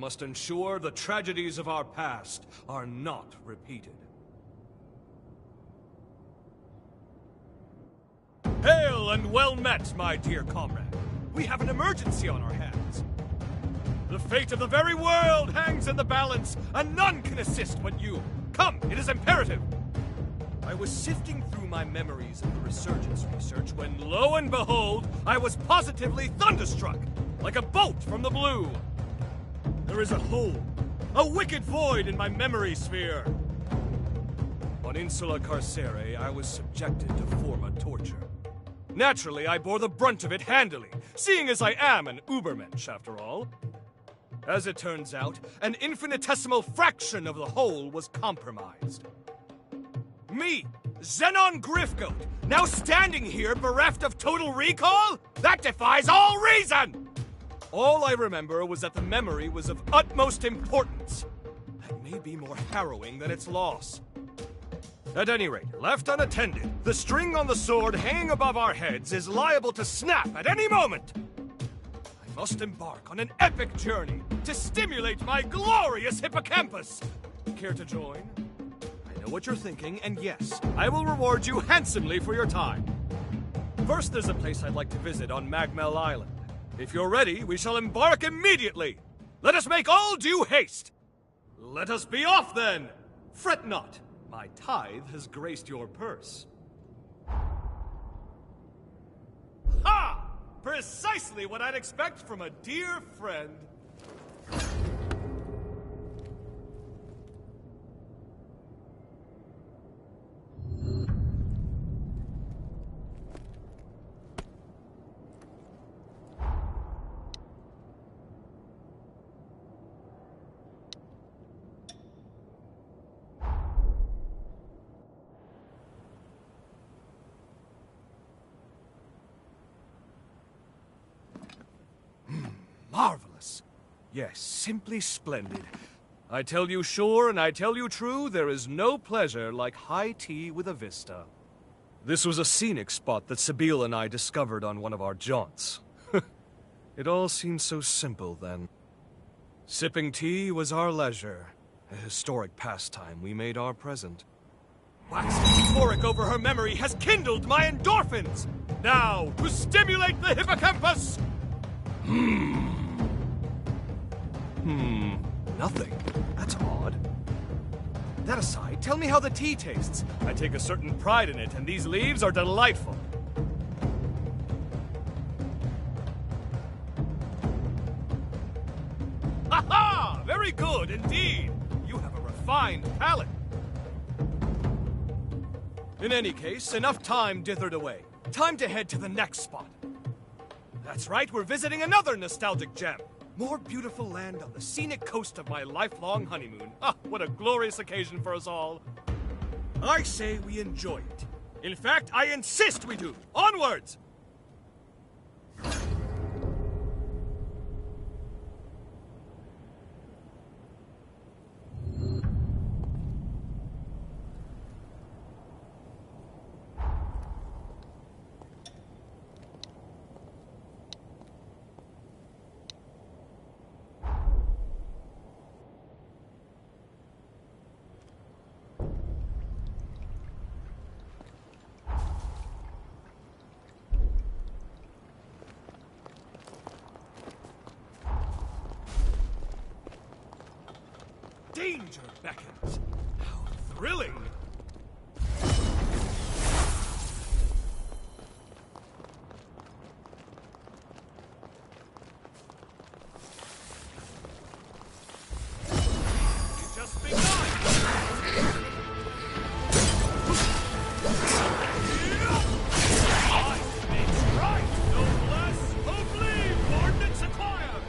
must ensure the tragedies of our past are not repeated. Hail and well met, my dear comrade. We have an emergency on our hands. The fate of the very world hangs in the balance, and none can assist but you. Come, it is imperative. I was sifting through my memories of the Resurgence research when, lo and behold, I was positively thunderstruck, like a bolt from the blue. There is a hole, a wicked void in my memory sphere. On Insula Carcere, I was subjected to forma torture. Naturally, I bore the brunt of it handily, seeing as I am an Ubermensch, after all. As it turns out, an infinitesimal fraction of the whole was compromised. Me, Xenon Griffgoat, now standing here bereft of total recall? That defies all reason! All I remember was that the memory was of utmost importance. That may be more harrowing than its loss. At any rate, left unattended, the string on the sword hanging above our heads is liable to snap at any moment. I must embark on an epic journey to stimulate my glorious hippocampus. Care to join? I know what you're thinking, and yes, I will reward you handsomely for your time. First, there's a place I'd like to visit on Magmel Island. If you're ready, we shall embark immediately. Let us make all due haste. Let us be off, then. Fret not. My tithe has graced your purse. Ha! Precisely what I'd expect from a dear friend. Marvelous. Yes, simply splendid. I tell you sure and I tell you true, there is no pleasure like high tea with a vista. This was a scenic spot that Sabine and I discovered on one of our jaunts. It all seemed so simple then. Sipping tea was our leisure, a historic pastime we made our present. Waxing euphoric over her memory has kindled my endorphins! Now, to stimulate the hippocampus! Nothing. That's odd. That aside, tell me how the tea tastes. I take a certain pride in it, and these leaves are delightful. Ha-ha! Very good, indeed. You have a refined palate. In any case, enough time dithered away. Time to head to the next spot. That's right, we're visiting another nostalgic gem. More beautiful land on the scenic coast of my lifelong honeymoon. Ah, what a glorious occasion for us all. I say we enjoy it. In fact, I insist we do. Onwards! Danger beckons. How thrilling! It just begun! I make right, no less. Oblique, ordnance acquired!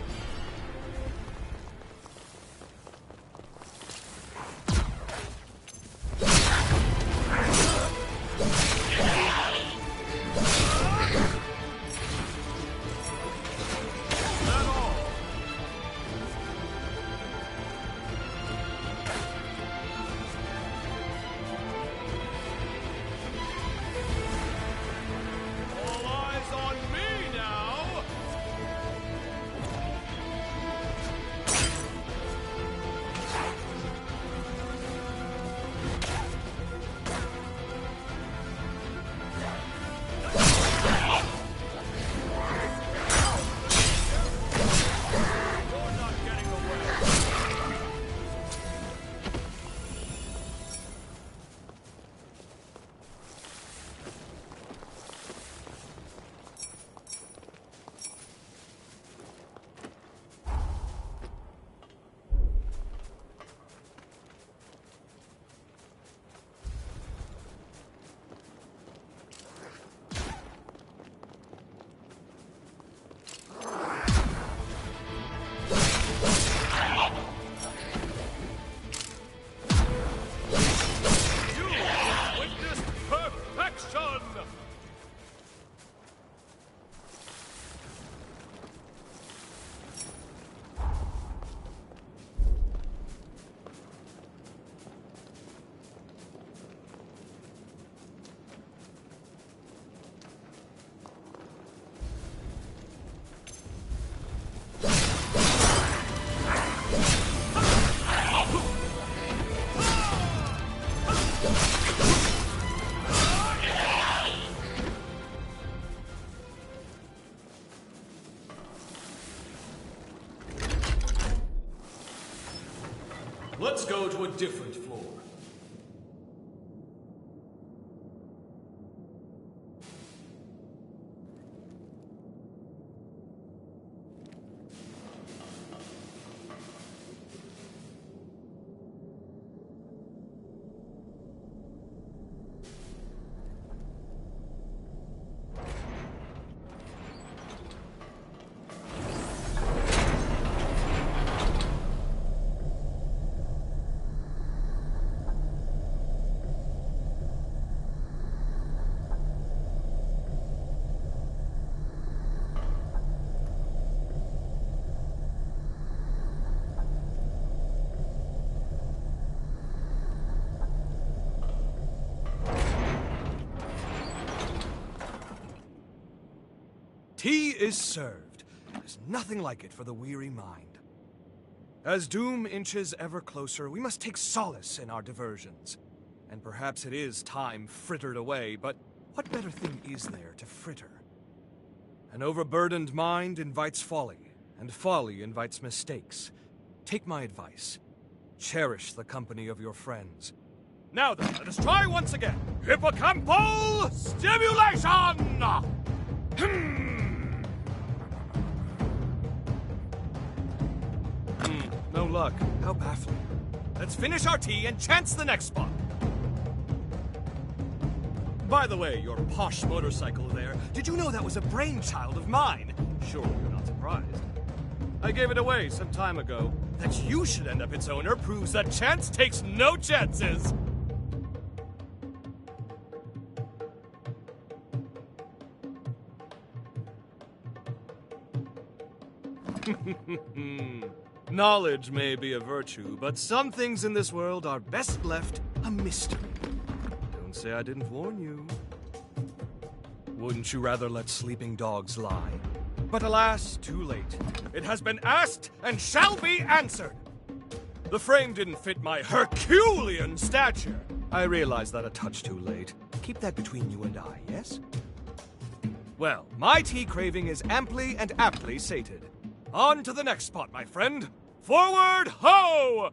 let's go to a different floor. Tea is served. There's nothing like it for the weary mind. As doom inches ever closer, we must take solace in our diversions. And perhaps it is time frittered away, but what better thing is there to fritter? An overburdened mind invites folly, and folly invites mistakes. Take my advice. Cherish the company of your friends. Now then, let us try once again. Hippocampal stimulation! No luck. How baffling. Let's finish our tea and chance the next spot. By the way, your posh motorcycle there, did you know that was a brainchild of mine? Surely you're not surprised. I gave it away some time ago. That you should end up its owner proves that chance takes no chances. Knowledge may be a virtue, but some things in this world are best left a mystery. Don't say I didn't warn you. Wouldn't you rather let sleeping dogs lie? But alas, too late. It has been asked and shall be answered. The frame didn't fit my Herculean stature. I realize that a touch too late. Keep that between you and I, yes? Well, my tea craving is amply and aptly sated. On to the next spot, my friend. Forward, ho!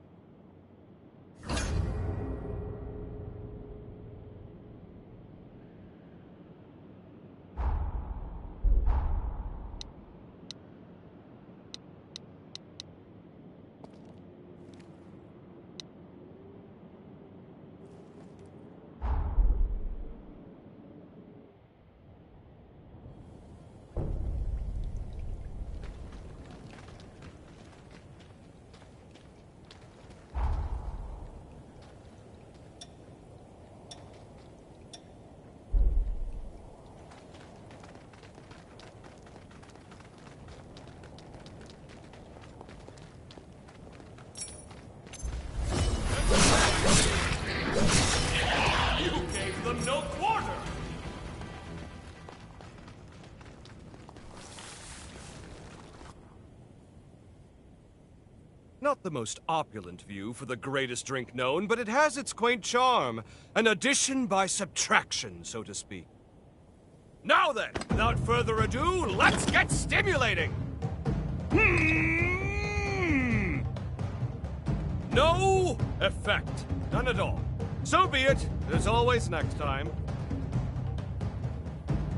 No quarter! Not the most opulent view for the greatest drink known, but it has its quaint charm. An addition by subtraction, so to speak. Now then, without further ado, let's get stimulating! No effect. None at all. So be it. There's always next time.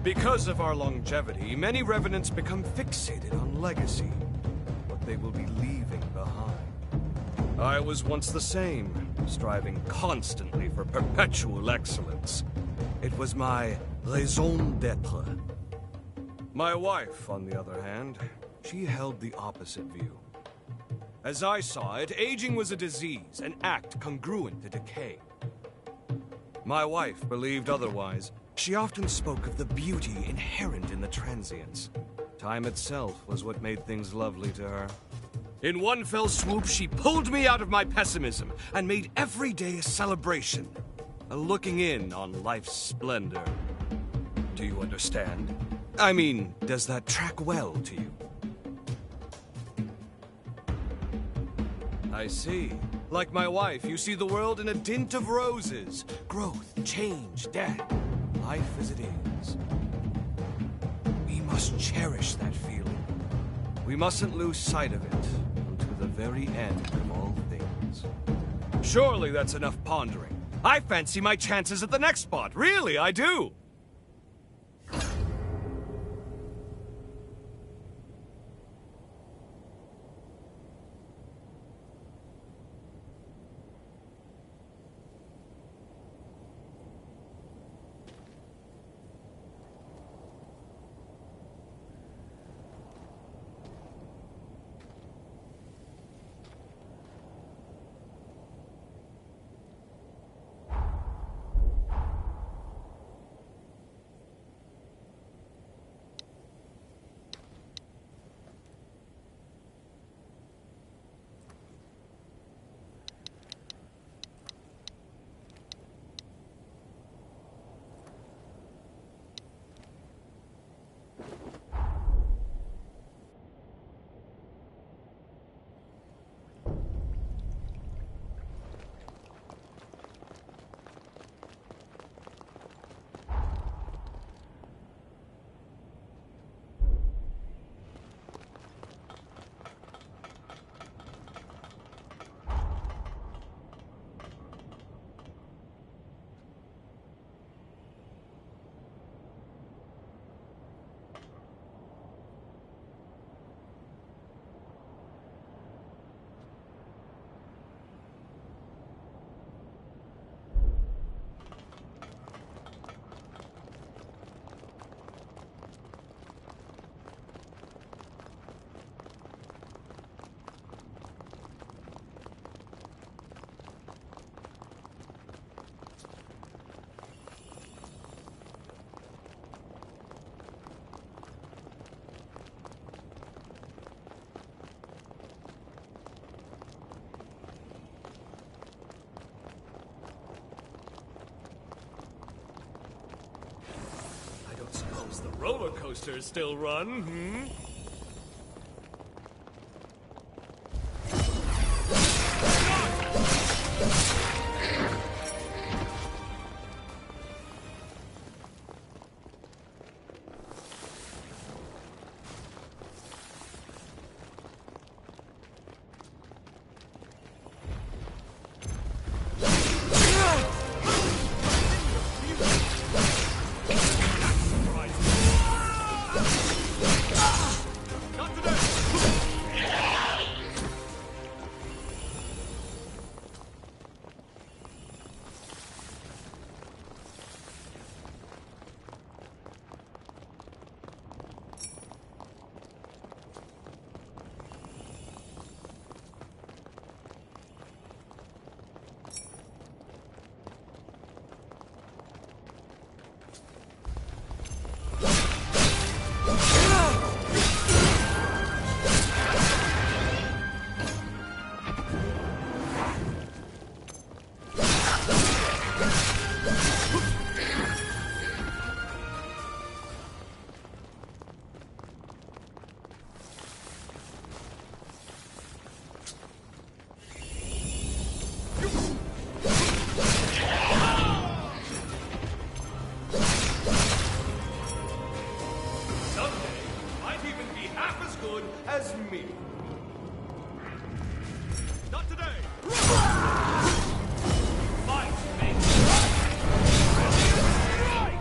Because of our longevity, many revenants become fixated on legacy, what they will be leaving behind. I was once the same, striving constantly for perpetual excellence. It was my raison d'être. My wife, on the other hand, she held the opposite view. As I saw it, aging was a disease, an act congruent to decay. My wife believed otherwise. She often spoke of the beauty inherent in the transience. Time itself was what made things lovely to her. In one fell swoop, she pulled me out of my pessimism and made every day a celebration, a looking in on life's splendor. Do you understand? I mean, does that track well to you? I see. Like my wife, you see the world in a dint of roses. Growth, change, death. Life as it is. We must cherish that feeling. We mustn't lose sight of it until the very end of all things. Surely that's enough pondering. I fancy my chances at the next spot. Really, I do. The roller coasters still run, hmm? As me. Not today. Fight, mate. Right.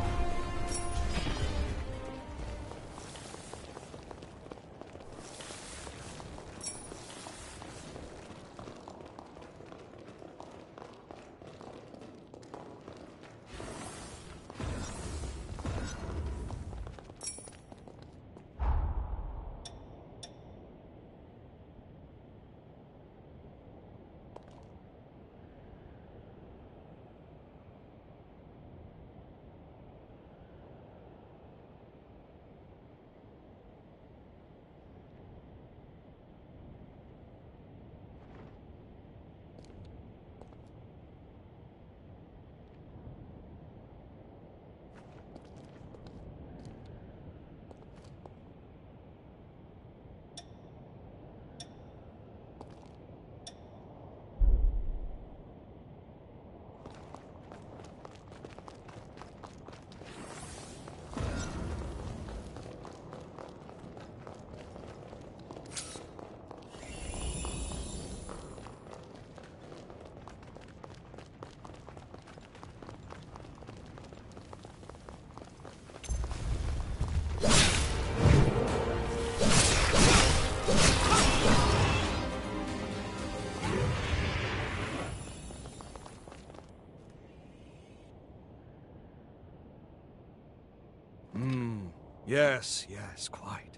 Yes, quite.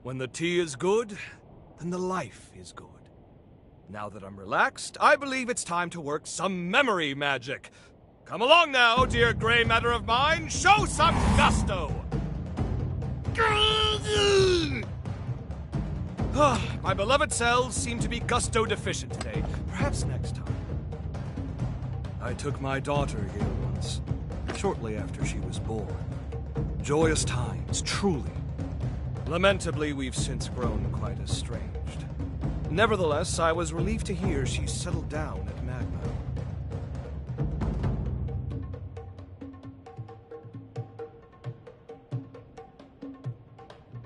When the tea is good, then the life is good. Now that I'm relaxed, I believe it's time to work some memory magic. Come along now, dear gray matter of mine, show some gusto! My beloved cells seem to be gusto deficient today. Perhaps next time. I took my daughter here once, shortly after she was born. Joyous times, truly. Lamentably, we've since grown quite estranged. Nevertheless, I was relieved to hear she's settled down at Magma.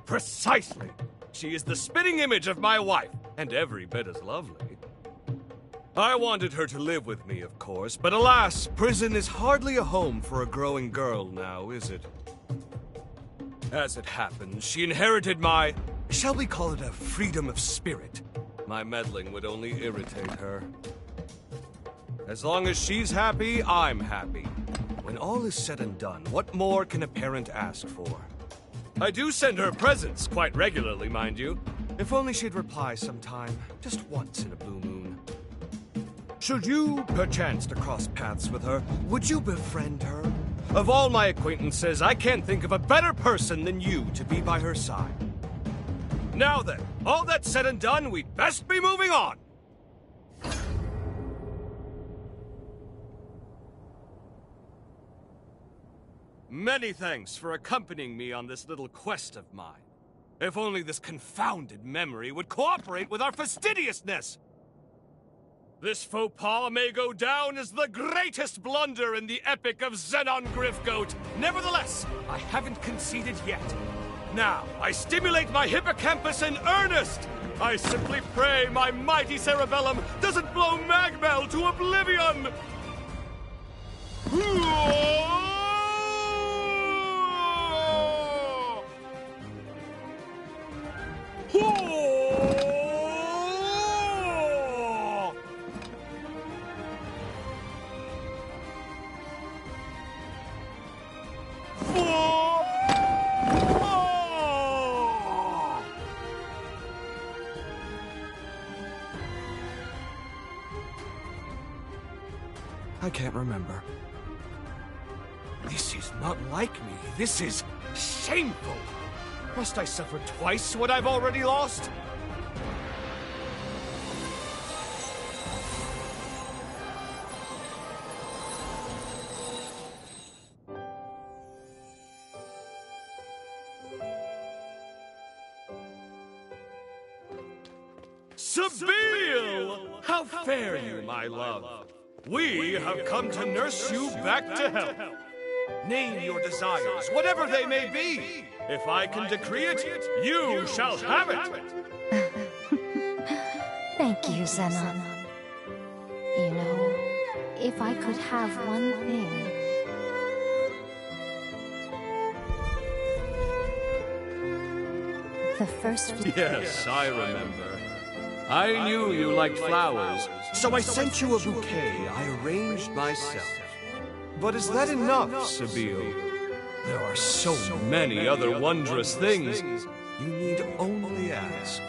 Precisely! She is the spitting image of my wife, and every bit as lovely. I wanted her to live with me, of course, but alas, prison is hardly a home for a growing girl now, is it? As it happens, she inherited my, shall we call it a freedom of spirit? My meddling would only irritate her. As long as she's happy, I'm happy. When all is said and done, what more can a parent ask for? I do send her presents quite regularly, mind you. If only she'd reply sometime, just once in a blue moon. Should you, perchance, to cross paths with her, would you befriend her? Of all my acquaintances, I can't think of a better person than you to be by her side. Now then, all that said and done, we'd best be moving on! Many thanks for accompanying me on this little quest of mine. If only this confounded memory would cooperate with our fastidiousness! This faux pas may go down as the greatest blunder in the epic of Xenon Griffgoat. Nevertheless, I haven't conceded yet. Now, I stimulate my hippocampus in earnest! I simply pray my mighty cerebellum doesn't blow Magmel to oblivion! I can't remember. This is not like me. This is shameful. Must I suffer twice what I've already lost? Sabine! How fare you, my love? We have come to nurse you back to health. Name your desires, whatever they may be. If I can decree it, you shall have it. Thank you, Xenon. You know, if I could have one thing... The first... Yes, I remember. I knew you liked flowers, so I sent you a bouquet I arranged myself. But is that enough, Sabine? There are so many other wondrous things. You need only ask.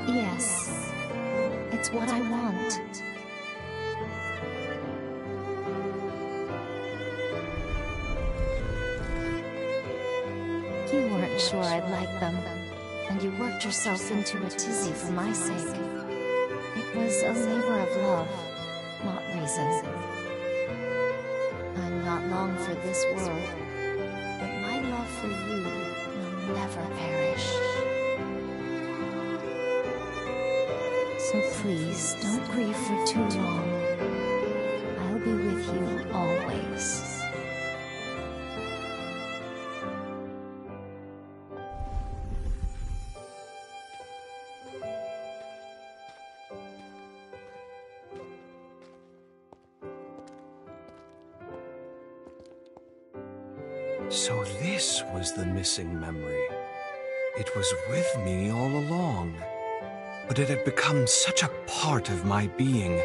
Yes, it's what I want. You weren't sure I'd like them, and you worked yourself into a tizzy for my sake. It was a labor of love, not reason. I'm not long for this world, but my love for you will never perish. So please, don't grieve for too long. I'll be with you always. So this was the missing memory. It was with me all along. But it had become such a part of my being,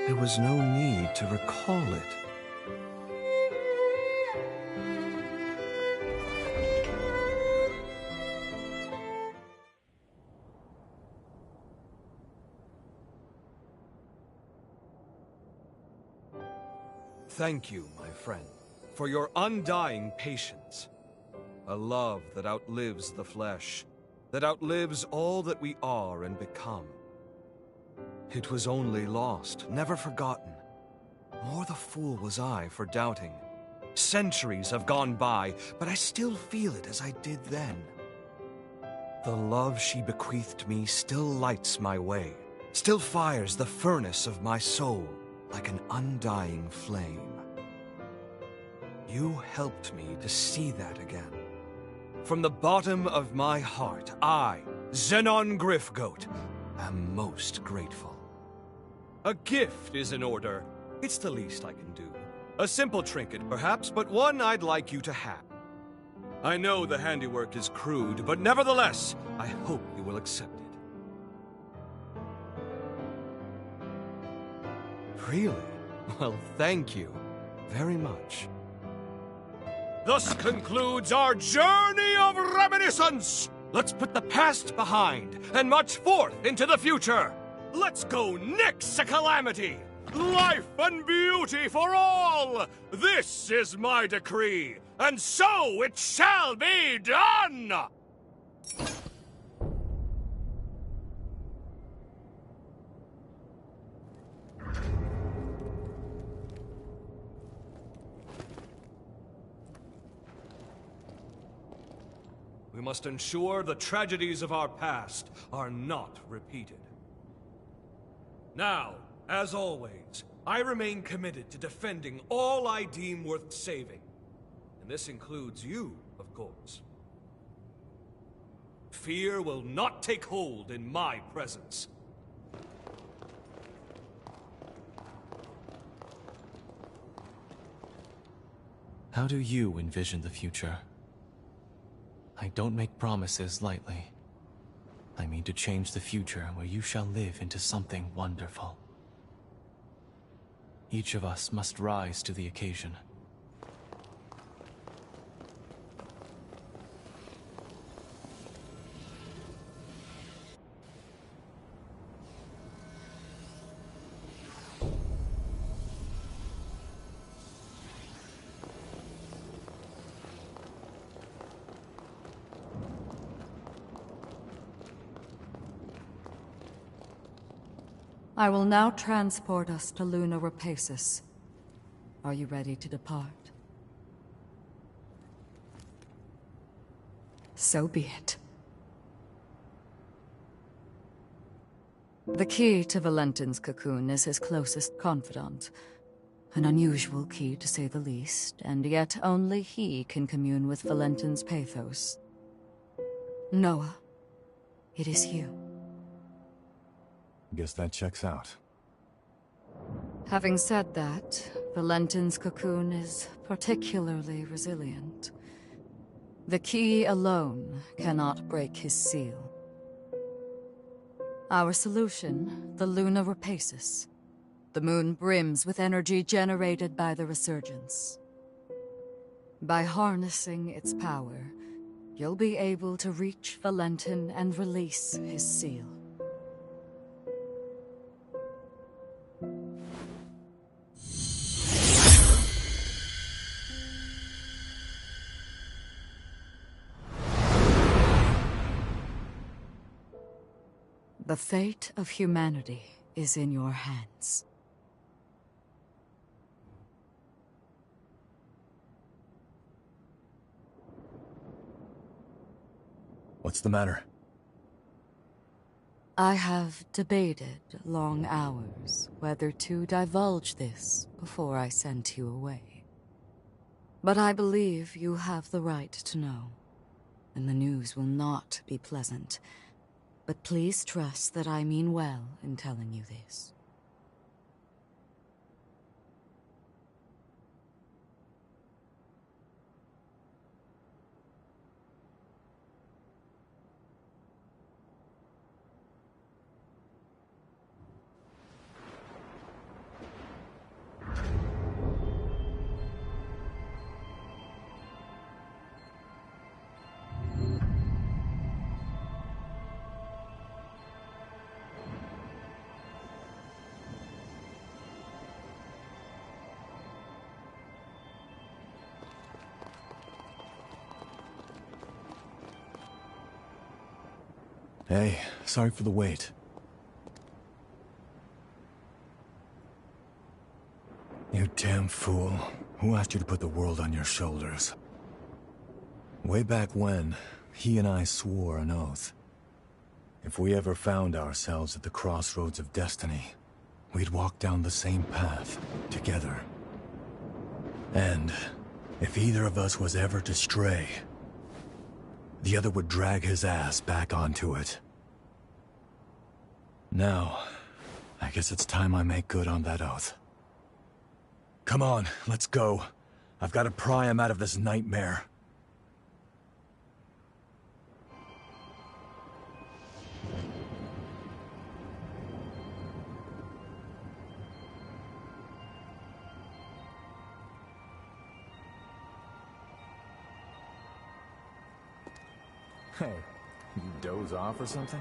there was no need to recall it. thank you, my friend, for your undying patience. A love that outlives the flesh, that outlives all that we are and become. It was only lost, never forgotten. More the fool was I for doubting. Centuries have gone by, but I still feel it as I did then. The love she bequeathed me still lights my way, still fires the furnace of my soul like an undying flame. You helped me to see that again. From the bottom of my heart, I, Xenon Griffgoat, am most grateful. A gift is in order. It's the least I can do. A simple trinket, perhaps, but one I'd like you to have. I know the handiwork is crude, but nevertheless, I hope you will accept it. Really? Well, thank you very much. Thus concludes our journey of reminiscence! Let's put the past behind and march forth into the future! Let's go nix a calamity! Life and beauty for all! This is my decree, and so it shall be done! We must ensure the tragedies of our past are not repeated. Now, as always, I remain committed to defending all I deem worth saving. And this includes you, of course. Fear will not take hold in my presence. How do you envision the future? I don't make promises lightly. I mean to change the future where you shall live into something wonderful. Each of us must rise to the occasion. I will now transport us to Luna Rapacis. Are you ready to depart? So be it. The key to Valentin's cocoon is his closest confidant. An unusual key, to say the least, and yet only he can commune with Valentin's pathos. Noah, it is you. Guess that checks out. Having said that, Valentin's cocoon is particularly resilient. The key alone cannot break his seal. Our solution, the Luna Rapacis. The moon brims with energy generated by the resurgence. By harnessing its power, you'll be able to reach Valentin and release his seal. The fate of humanity is in your hands. What's the matter? I have debated long hours whether to divulge this before I sent you away. But I believe you have the right to know, and the news will not be pleasant. But please trust that I mean well in telling you this. Hey, sorry for the wait. You damn fool. Who asked you to put the world on your shoulders? Way back when, he and I swore an oath. If we ever found ourselves at the crossroads of destiny, we'd walk down the same path, together. And if either of us was ever to stray, the other would drag his ass back onto it. Now, I guess it's time I make good on that oath. Come on, let's go. I've got to pry him out of this nightmare. Hey, you doze off or something?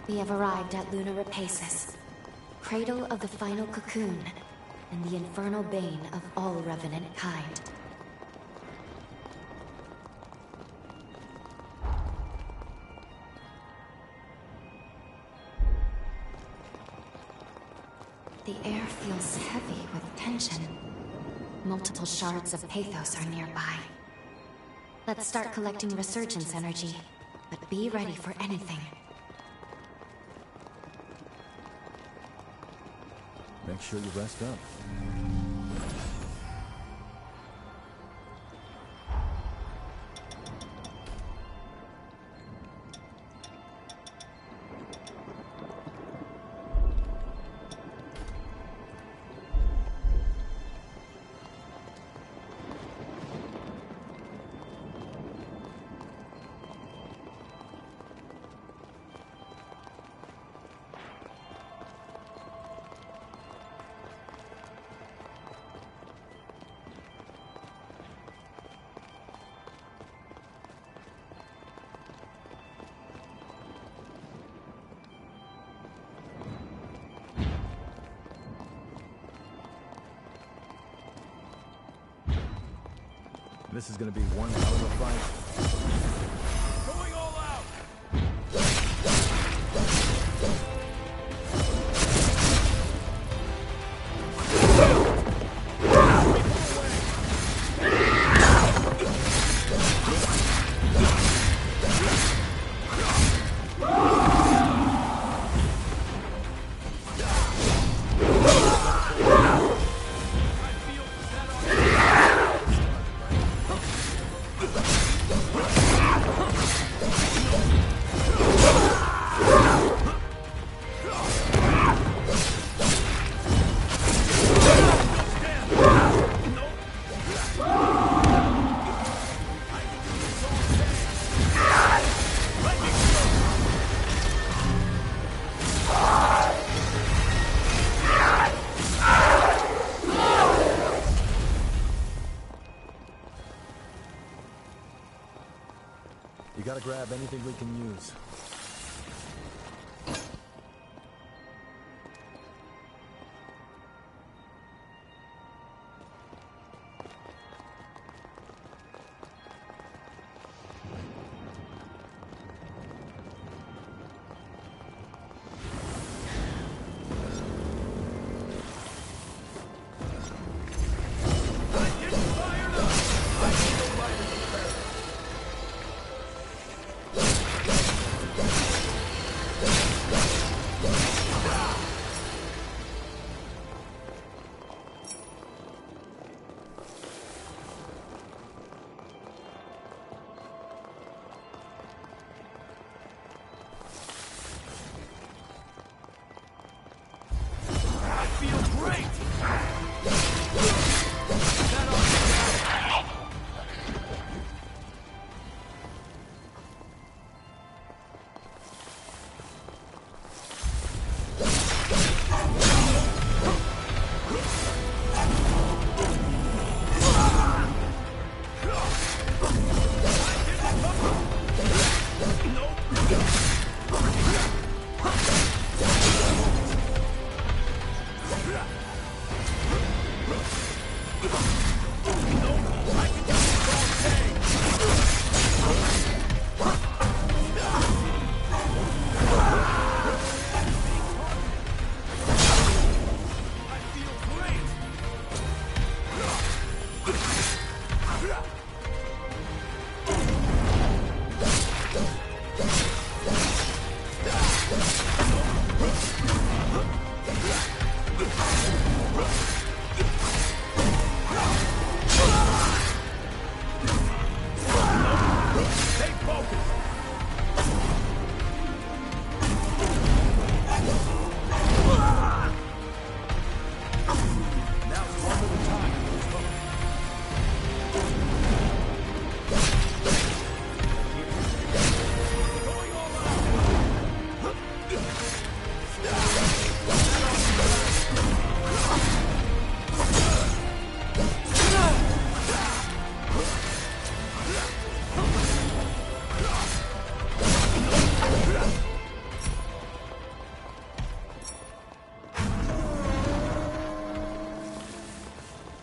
We have arrived at Luna Rapaces, cradle of the final cocoon, and the infernal bane of all revenant kind. The air feels heavy with tension. Multiple shards of pathos are nearby. Let's start collecting resurgence energy, but be ready for anything. Make sure you rest up. This is gonna be one hell of a fight. Going all out! You gotta grab anything we can use.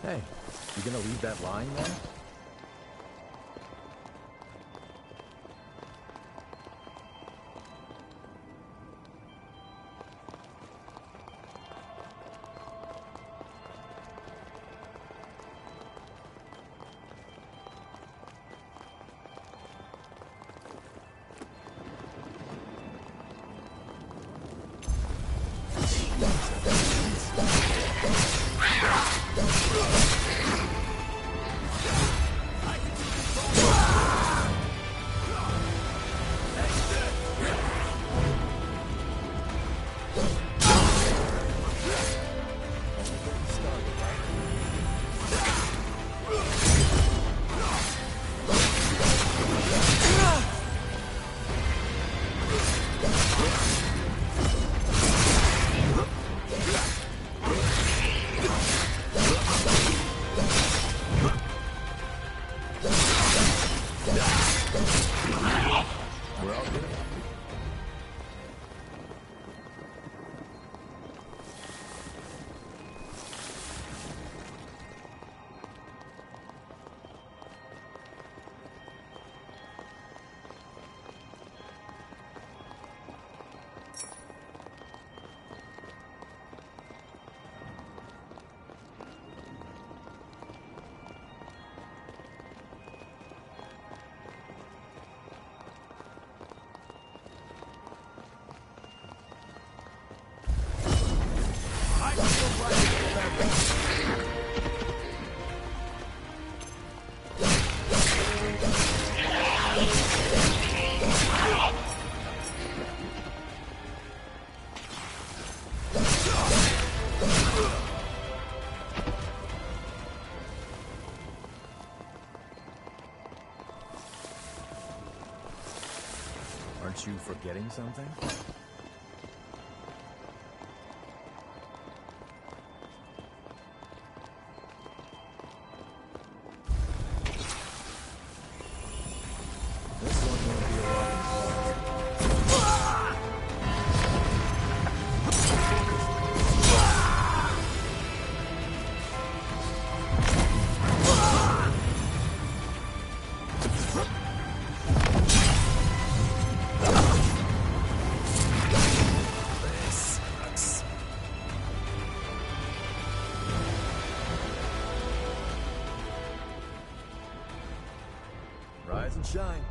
Hey, you gonna leave that lying there? Aren't you forgetting something? This one won't be a walking park. Rise and shine.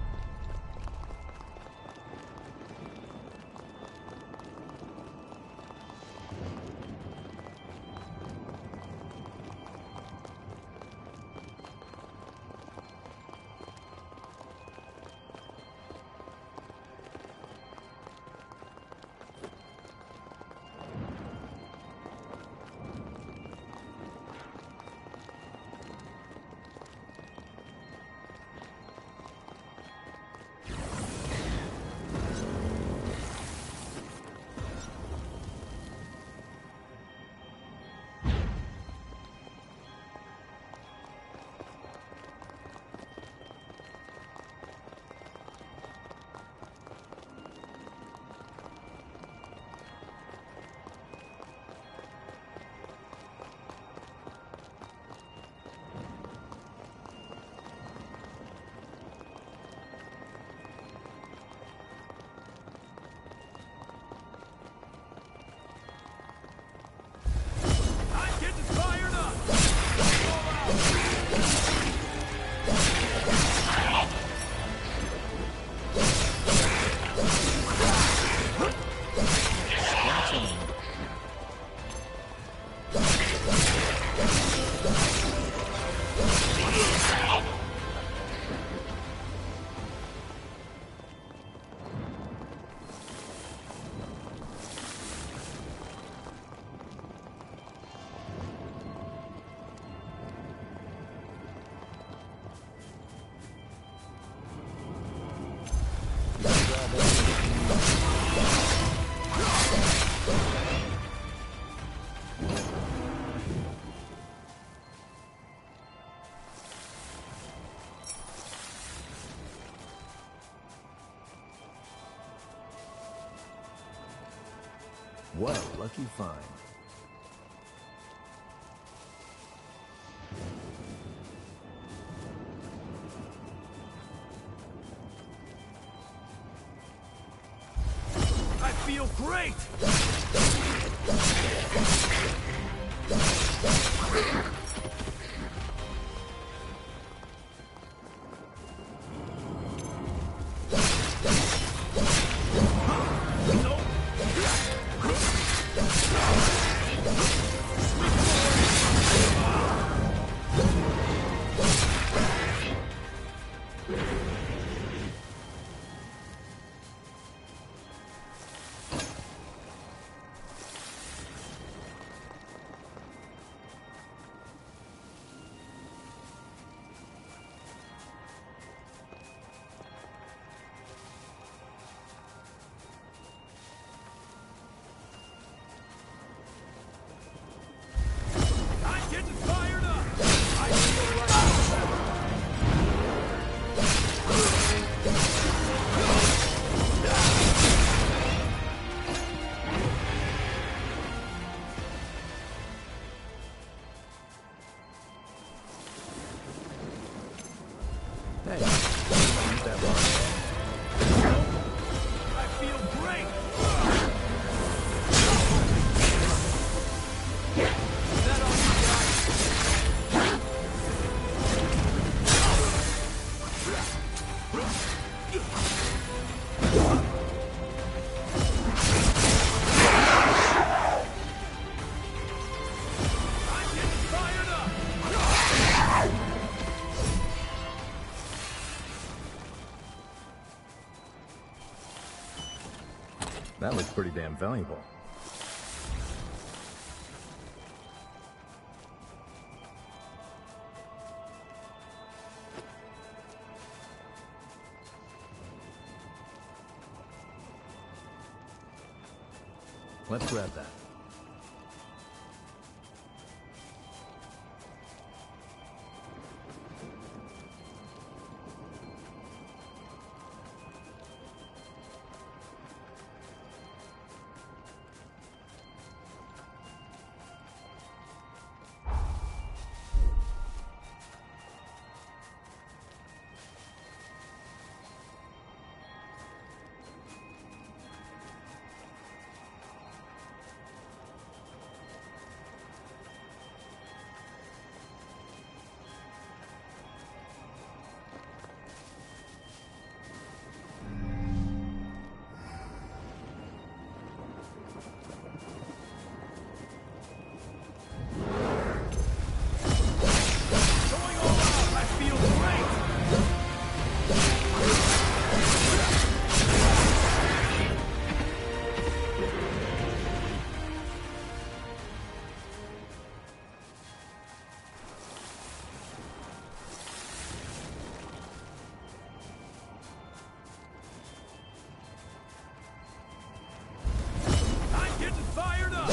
What a lucky find. great! Hey, use that bar. I feel great! That ought to be right. I'm getting fired up! That looks pretty damn valuable. Let's grab that. Going all out! I feel great! I'm getting fired up!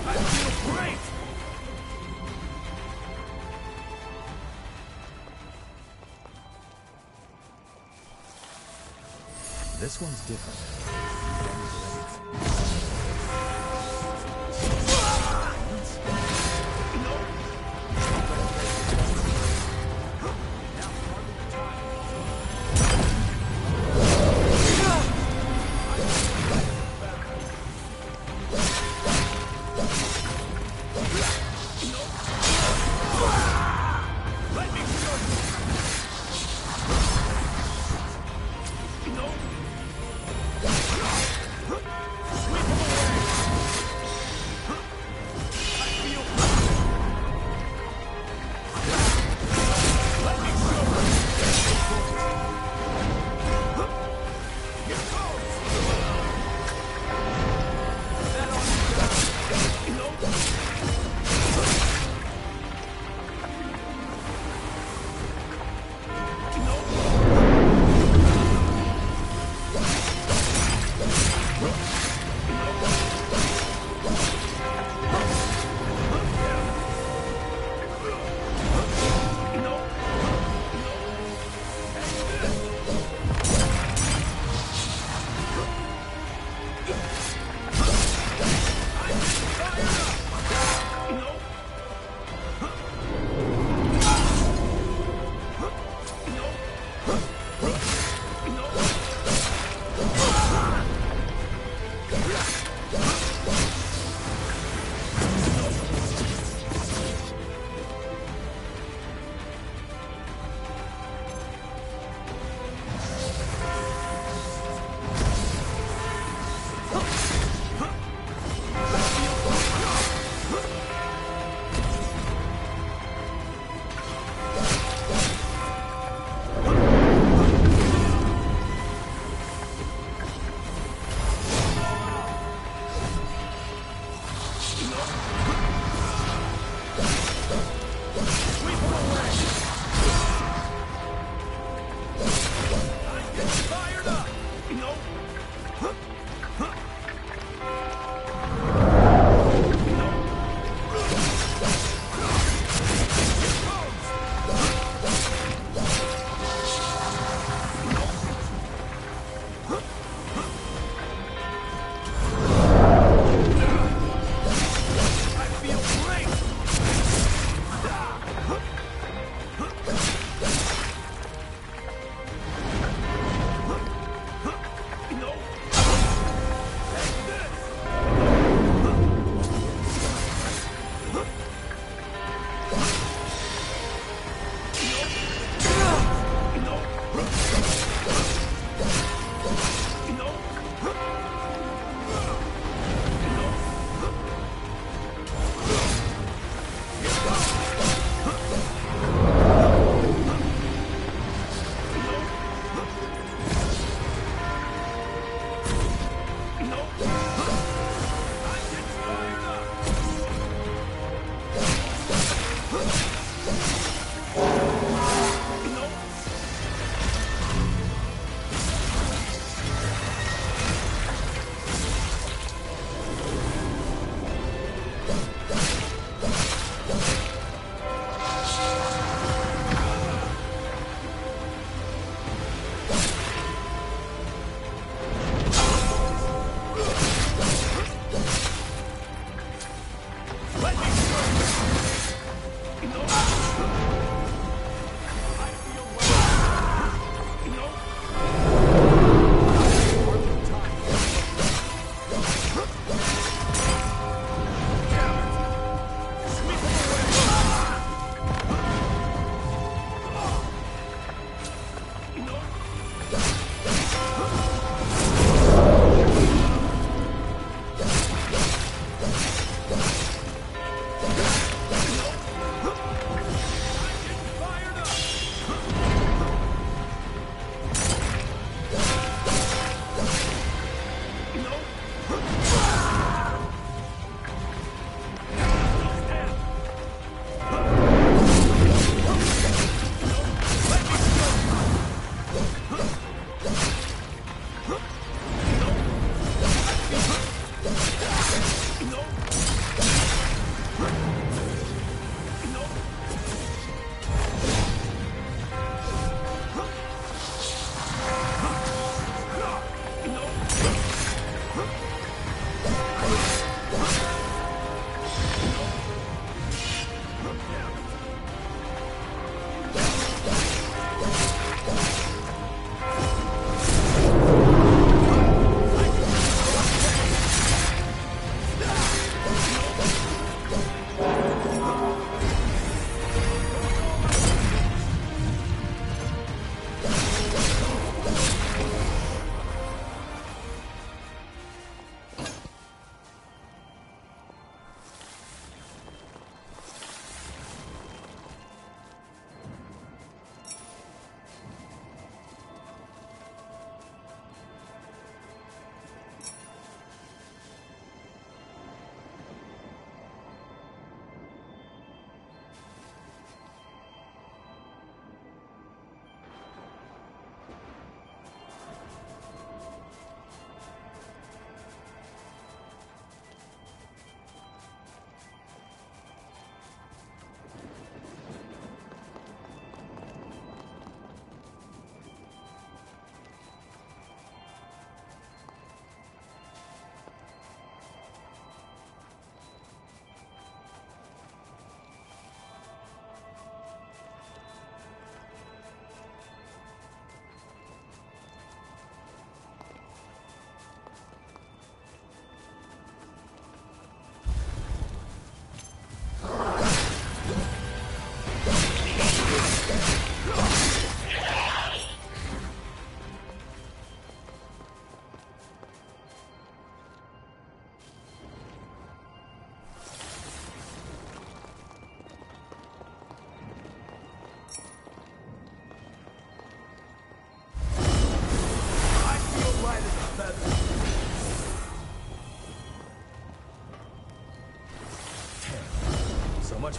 I feel great! This one's different. Let me show you! No!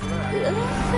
much for that.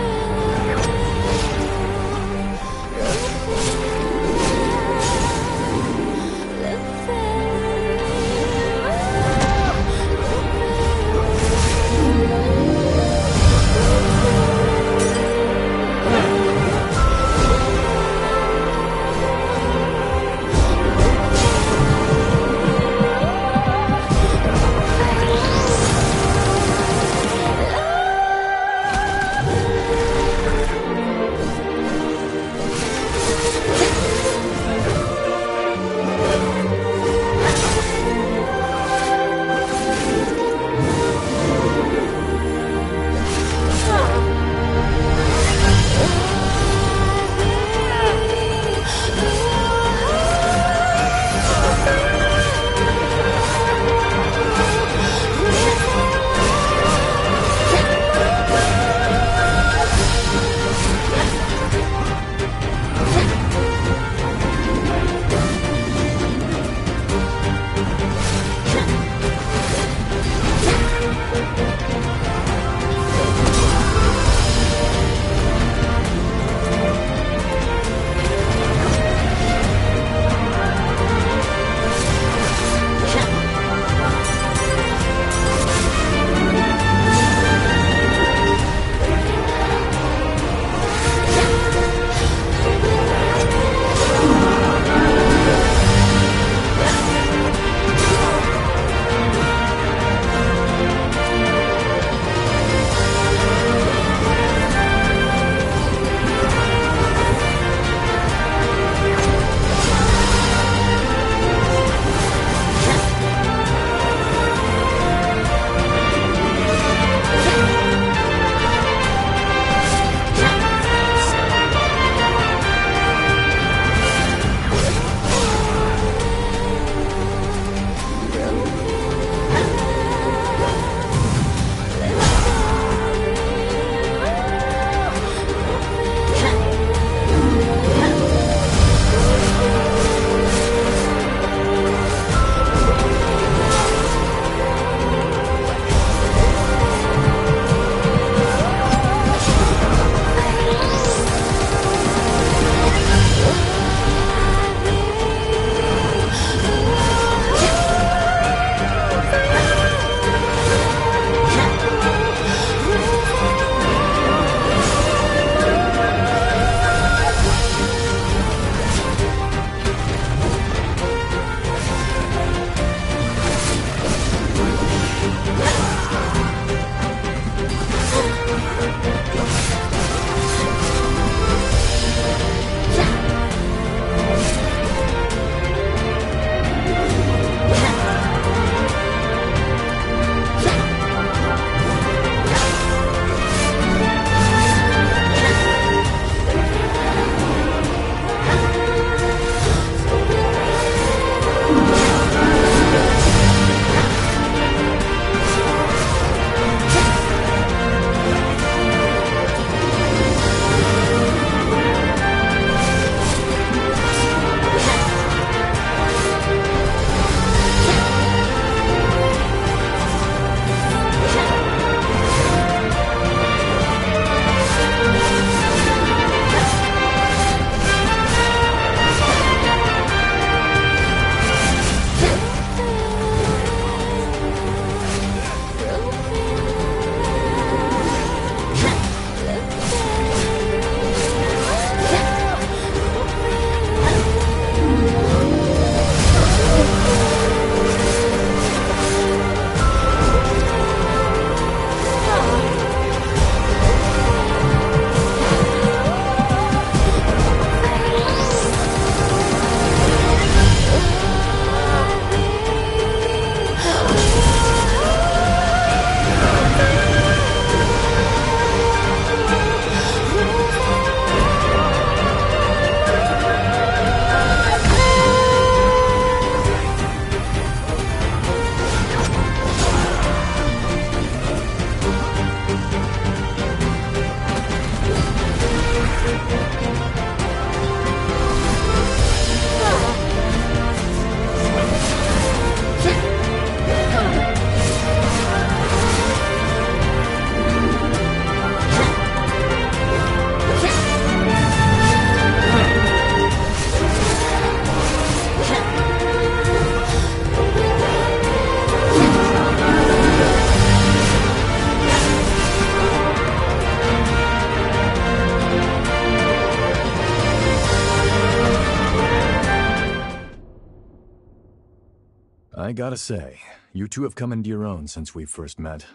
gotta say, you two have come into your own since we first met.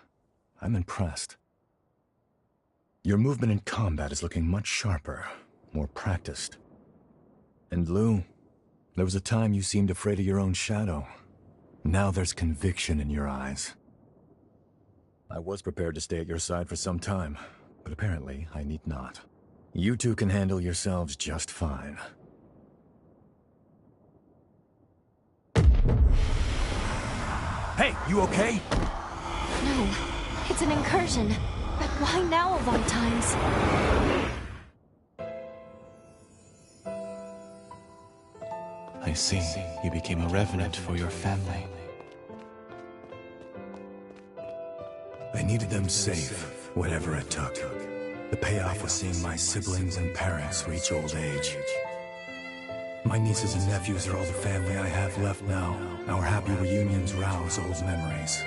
I'm impressed. Your movement in combat is looking much sharper, more practiced. And Lou, there was a time you seemed afraid of your own shadow. Now there's conviction in your eyes. I was prepared to stay at your side for some time, but apparently I need not. You two can handle yourselves just fine. Hey, you okay? No, it's an incursion. But why now of all times? I see. You became a revenant for your family. I needed them safe, whatever it took. The payoff was seeing my siblings and parents reach old age. My nieces and nephews are all the family I have left now. Our happy reunions rouse old memories.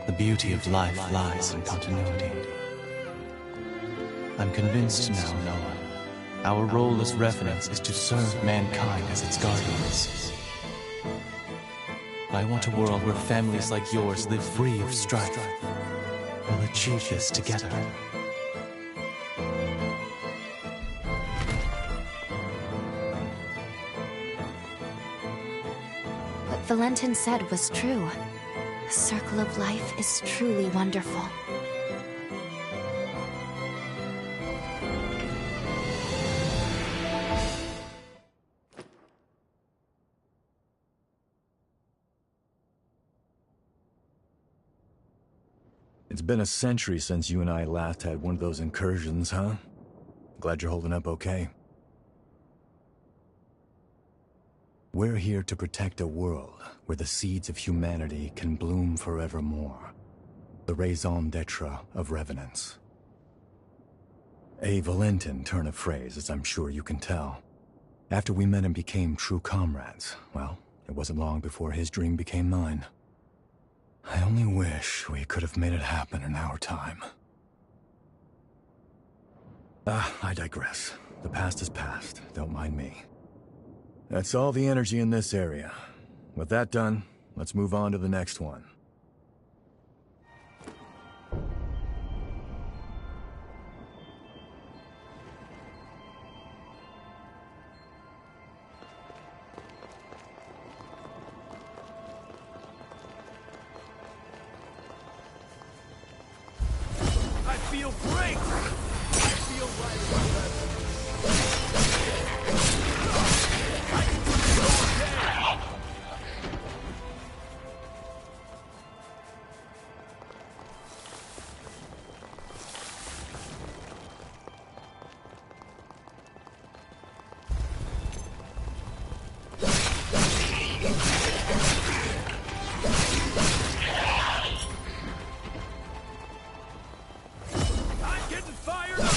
The beauty of life lies in continuity. I'm convinced now, Noah. Our role as revenants is to serve mankind as its guardians. I want a world where families like yours live free of strife. We'll achieve this together. What Valentin said was true. The circle of life is truly wonderful. It's been a century since you and I last had one of those incursions, huh? Glad you're holding up okay. We're here to protect a world where the seeds of humanity can bloom forevermore. The raison d'etre of revenants. A Valentin turn of phrase, as I'm sure you can tell. After we met and became true comrades, well, it wasn't long before his dream became mine. I only wish we could have made it happen in our time. I digress. The past is past. Don't mind me. That's all the energy in this area. With that done, let's move on to the next one. I feel great! I feel right about that. I can do this all day! I'm getting fired up!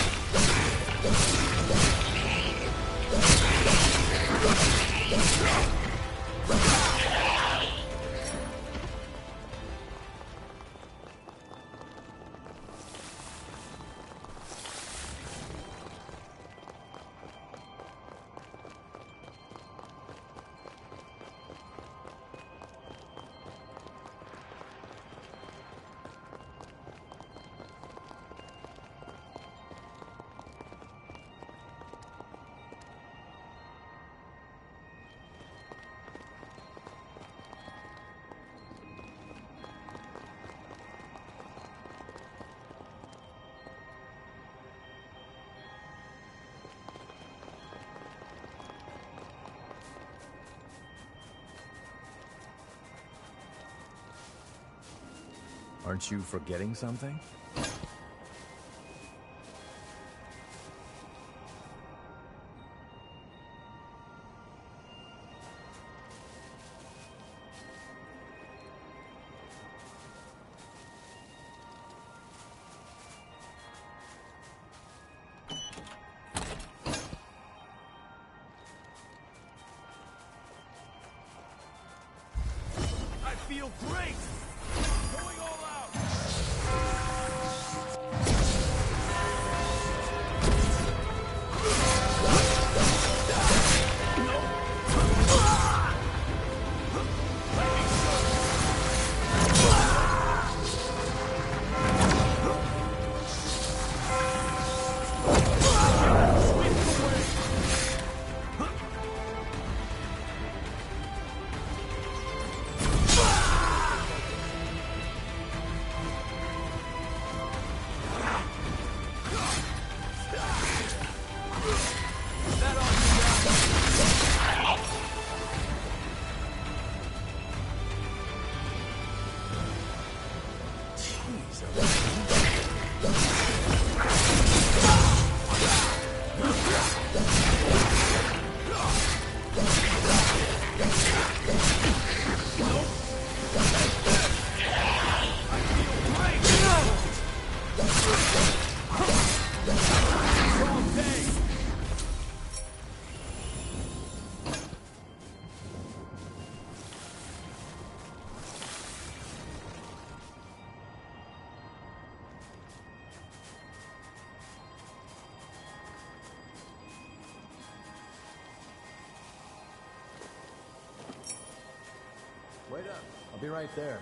Aren't you forgetting something? I feel great! Going all out! Wait up. I'll be right there.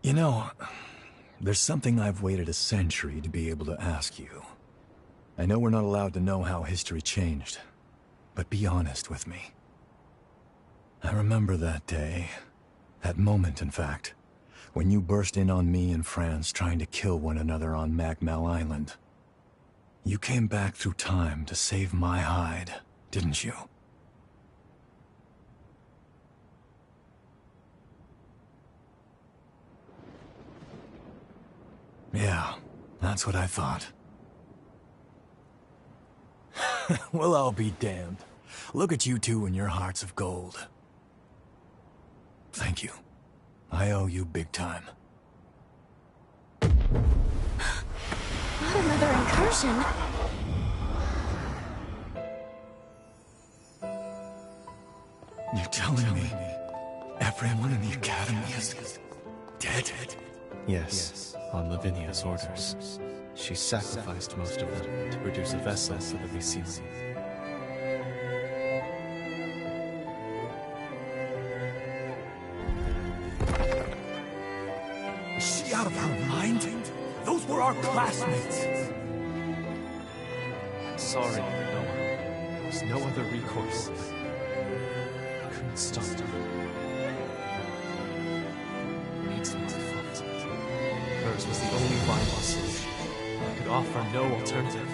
You know, there's something I've waited a century to be able to ask you. I know we're not allowed to know how history changed, but be honest with me. I remember that day, that moment in fact, When you burst in on me and Franz trying to kill one another on Magmal Island, you came back through time to save my hide, didn't you? Yeah, that's what I thought. Well, I'll be damned. Look at you two and your hearts of gold. Thank you. I owe you big time. Not another incursion. You're telling me everyone in the Academy is dead? Yes, on Lavinia's orders. She sacrificed most of them to produce a vessel for the resealing. Is she out of her mind? Those were our classmates. I'm sorry, Noah. There was no other recourse. I couldn't stop her. It's my fault. Hers was the only viable solution. I could offer no alternative.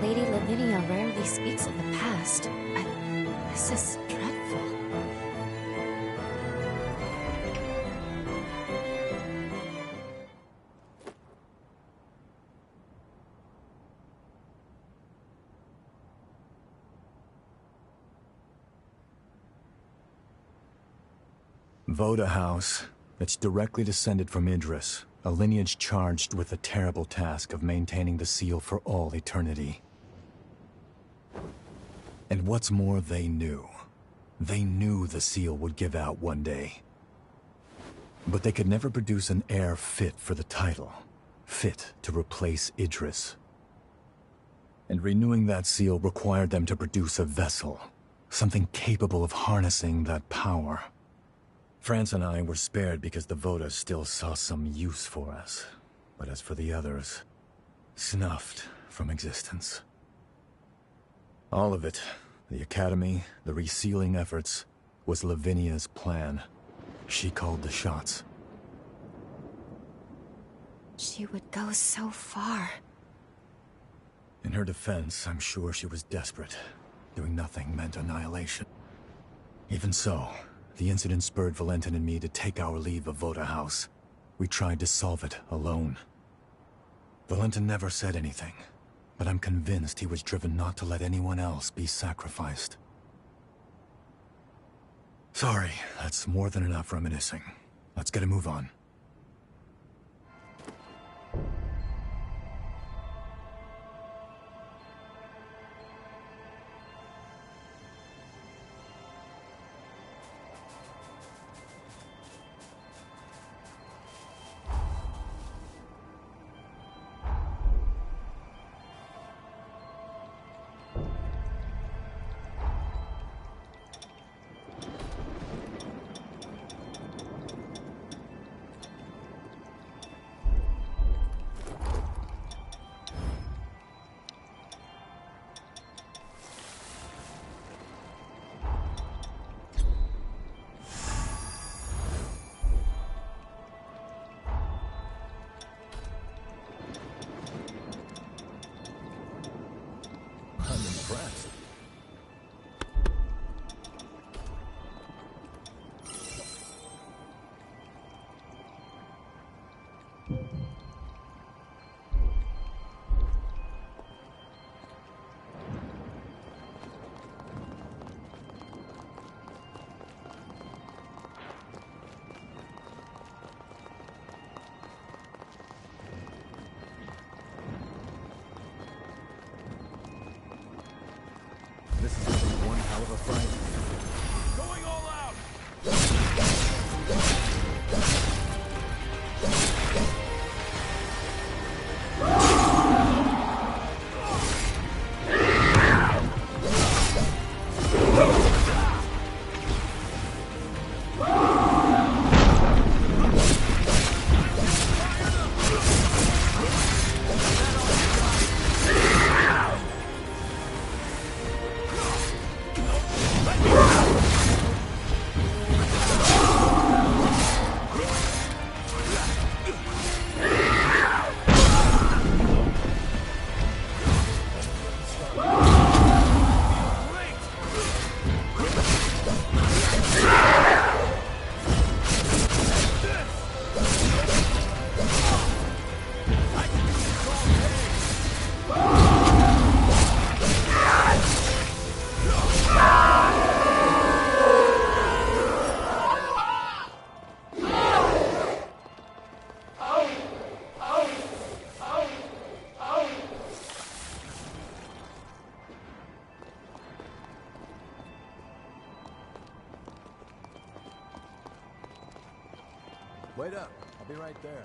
Lady Lavinia rarely speaks of the past, but this is dreadful. Voda House. It's directly descended from Idris, a lineage charged with the terrible task of maintaining the seal for all eternity. And what's more, they knew. They knew the seal would give out one day. But they could never produce an heir fit for the title, fit to replace Idris. And renewing that seal required them to produce a vessel, something capable of harnessing that power. Franz and I were spared because the Voda still saw some use for us. But as for the others, snuffed from existence. All of it, the Academy, the resealing efforts, was Lavinia's plan. She called the shots. She would go so far. In her defense, I'm sure she was desperate. Doing nothing meant annihilation. Even so, the incident spurred Valentin and me to take our leave of Voda House. We tried to solve it alone. Valentin never said anything, but I'm convinced he was driven not to let anyone else be sacrificed. Sorry, that's more than enough reminiscing. Let's get a move on. This is gonna be one hell of a fight. Going all out! Wait up. I'll be right there.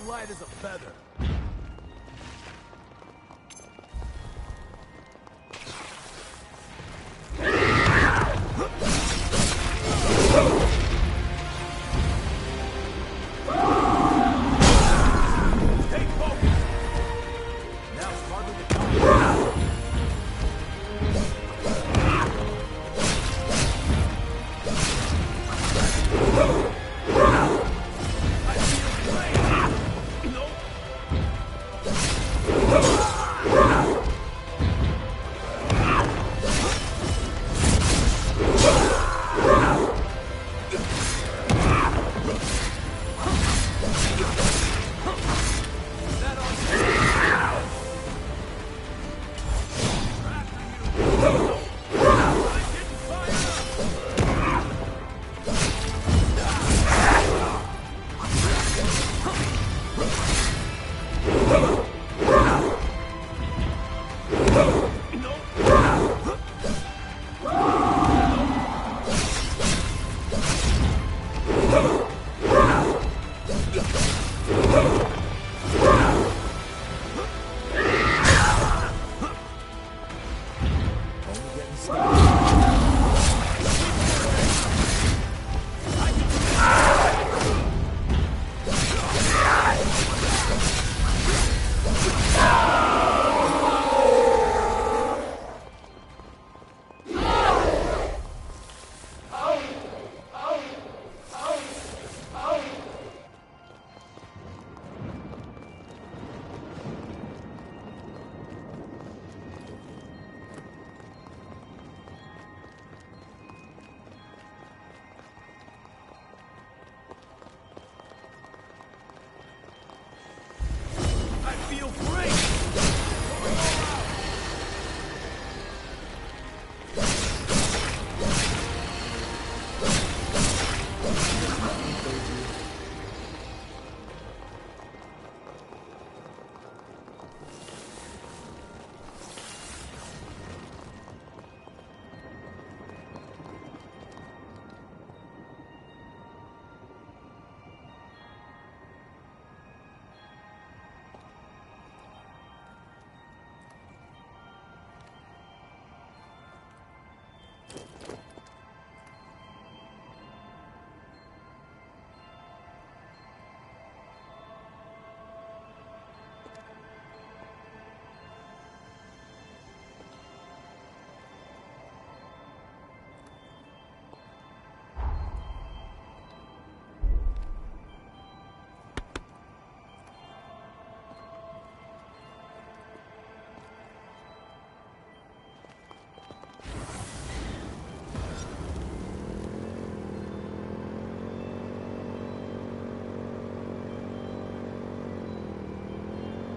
Light as a feather. Stay focused. Now's hardly the time.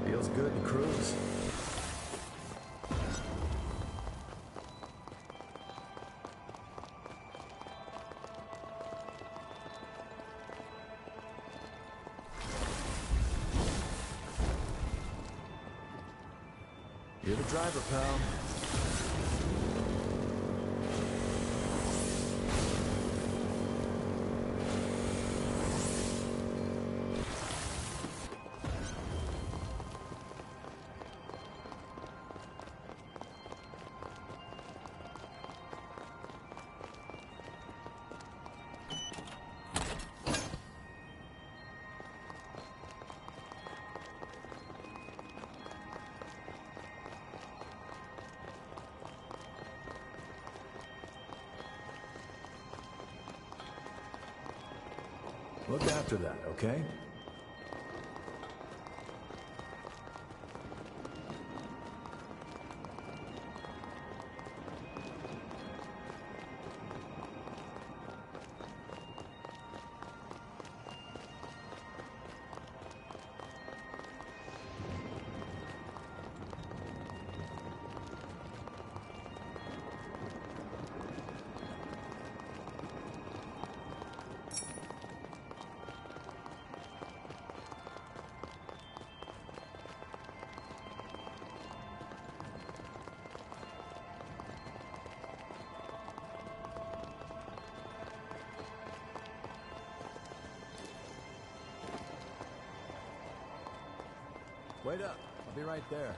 Feels good to cruise. You're the driver, pal. Look after that, okay? Wait up. I'll be right there.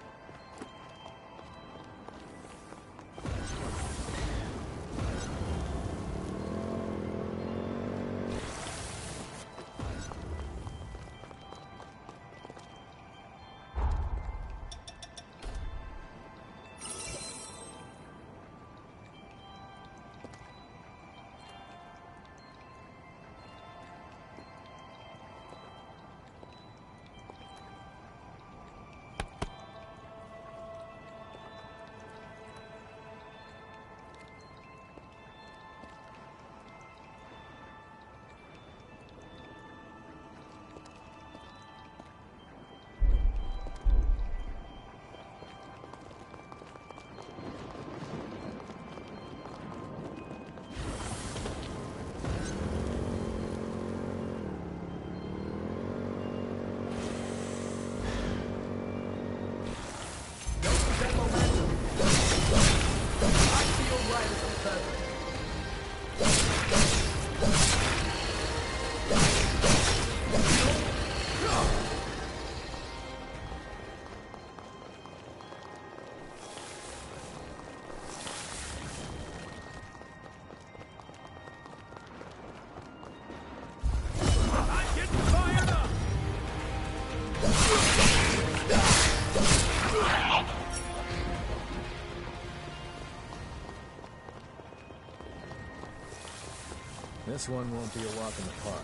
This one won't be a walk in the park.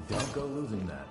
Don't go losing that.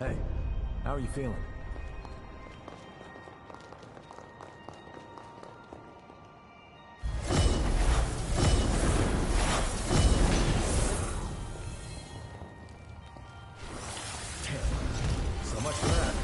Hey, how are you feeling? Damn. So much for that.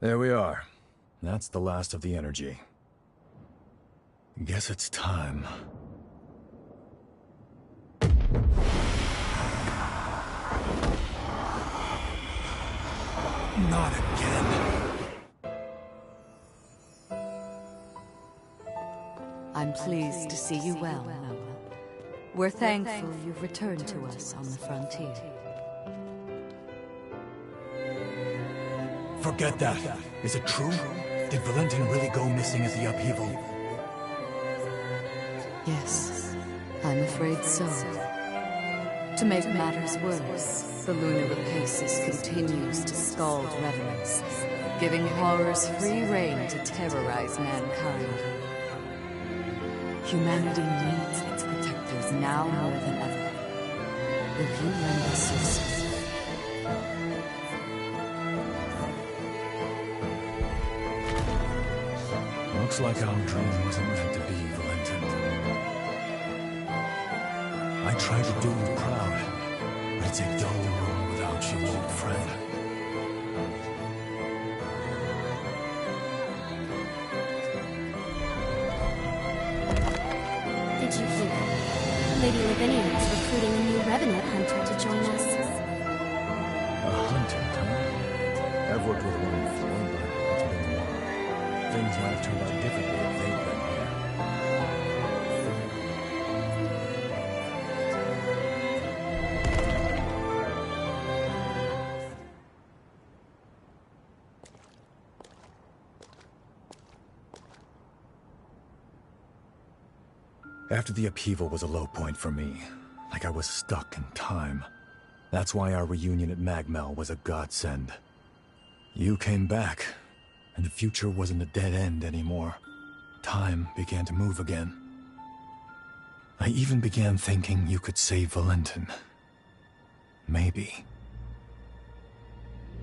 There we are. That's the last of the energy. Guess it's time. Not again. I'm pleased to see you well, Noah. We're thankful you've returned to us on the frontier. Forget that. Is it true? Did Valentin really go missing at the upheaval? Yes, I'm afraid so. To make matters worse, the lunar rapacious continues to scald revenants, giving horrors free rein to terrorize mankind. Humanity needs its protectors now more than ever. Will you lend us your support? Looks like our dream wasn't meant to be, Valentin. I tried to do you proud, but it's a dull world without you, old friend. Lady Lavinia is recruiting a new Revenant hunter to join us. A hunter, huh? I've worked with one before, but it's been a while. Things might have turned out differently if they'd been here. After the upheaval was a low point for me, like I was stuck in time. That's why our reunion at Magmel was a godsend. You came back, and the future wasn't a dead end anymore. Time began to move again. I even began thinking you could save Valentin. Maybe.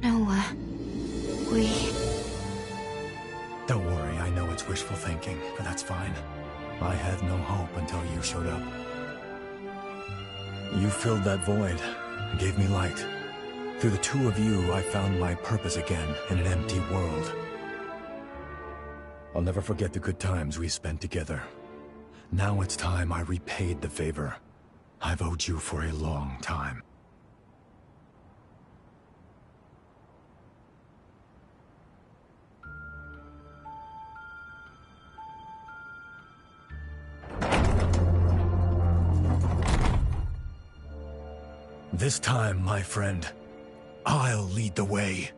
Noah, we... Don't worry, I know it's wishful thinking, but that's fine. I had no hope until you showed up. You filled that void, and gave me light. Through the two of you, I found my purpose again in an empty world. I'll never forget the good times we spent together. Now it's time I repaid the favor. I've owed you for a long time. This time, my friend, I'll lead the way.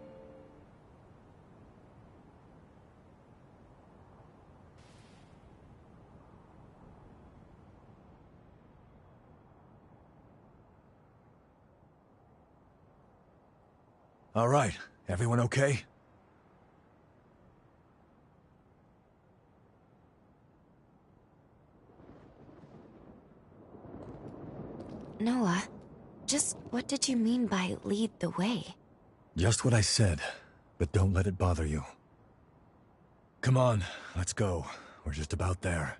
All right, everyone okay? Noah, just what did you mean by lead the way? Just what I said, but don't let it bother you. Come on, let's go. We're just about there.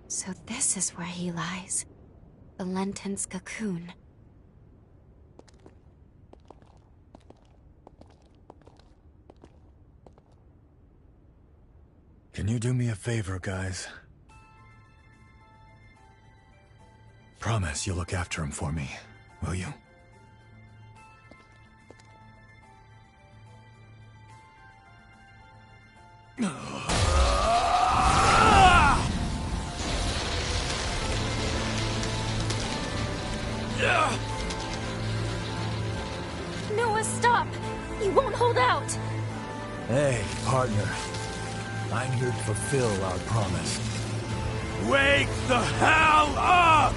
So this is where he lies. Valentin's cocoon. Can you do me a favor, guys? Promise you'll look after him for me, will you? Noah, stop! You won't hold out! Hey, partner. I'm here to fulfill our promise. Wake the hell up!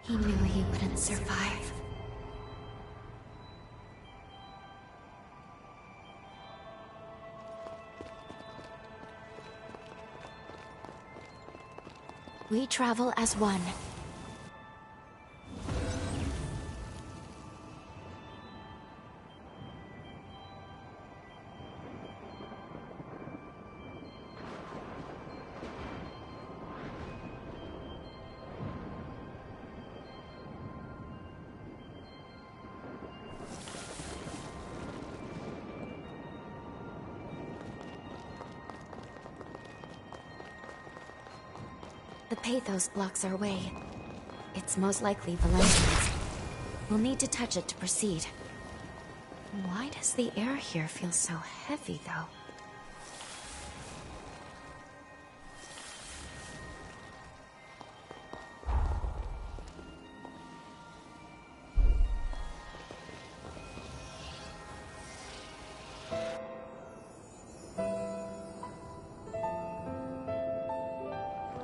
He knew he wouldn't survive. We travel as one. The pathos blocks our way. It's most likely Valentin's. We'll need to touch it to proceed. Why does the air here feel so heavy, though?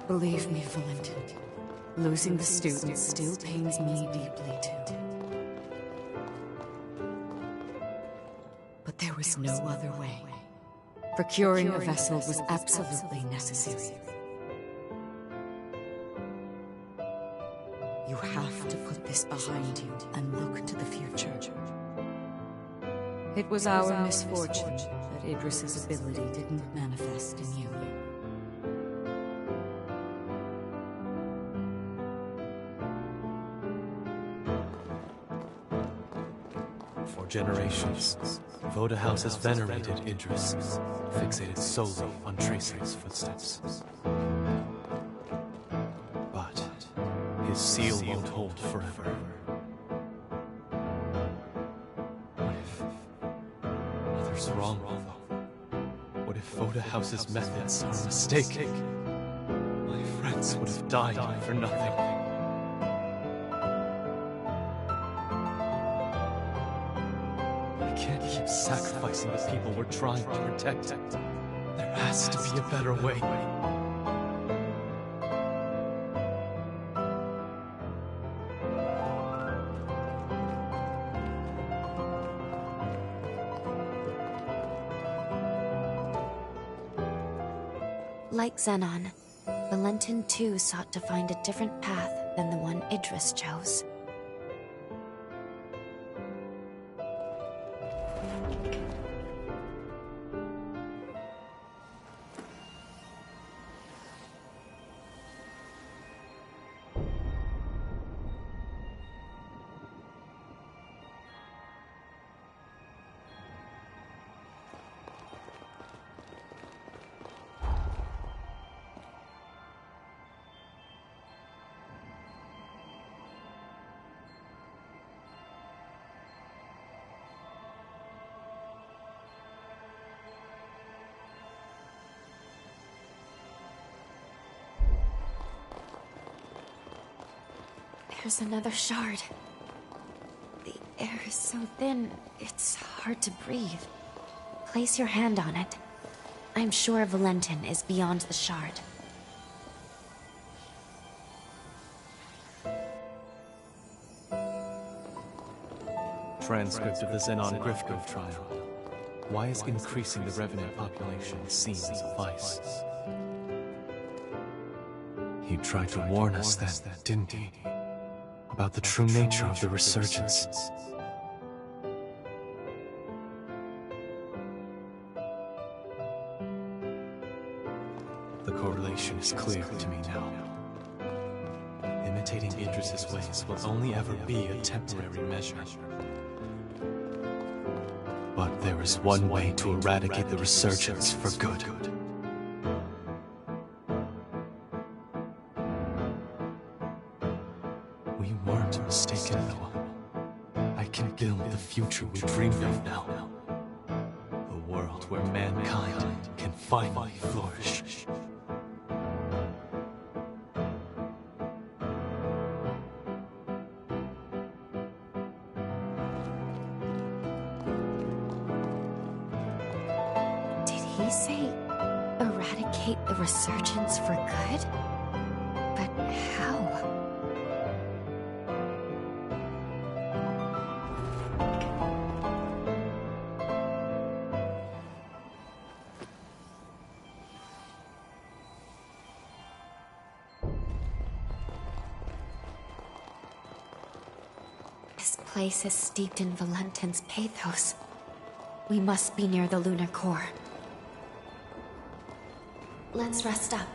Believe me, Valentin, losing the students still pains me deeply, too. But there was no other way. Procuring a vessel was absolutely necessary. You have to put this behind you and look to the future. It was our misfortune that Idris's ability didn't manifest in you. For generations, Voda House has venerated Idris, fixated solely on tracing his footsteps. But his seal won't hold forever. What if others wrong, though? What if Voda House's methods are a mistake? My friends would have died for nothing. Sacrificing the people we're trying to protect. There has to be a better way. Like Xenon, Valentin too sought to find a different path than the one Idris chose. There's another shard. The air is so thin, it's hard to breathe. Place your hand on it. I'm sure Valentin is beyond the shard. Transcript of the Xenon Griffgrove trial. Why is increasing the Revenant population seen as a vice? He tried to warn us then, didn't he? About the true nature of the resurgence. The correlation is clear to me now. Imitating Idris's ways will only ever be a temporary measure. But there is one way to eradicate the resurgence for good. We weren't mistaken, Noah. I can build the future we dreamed of now. A world where mankind can finally flourish. Did he say eradicate the resurgence for good? But how? place is steeped in Valentin's pathos. We must be near the lunar core. Let's rest up.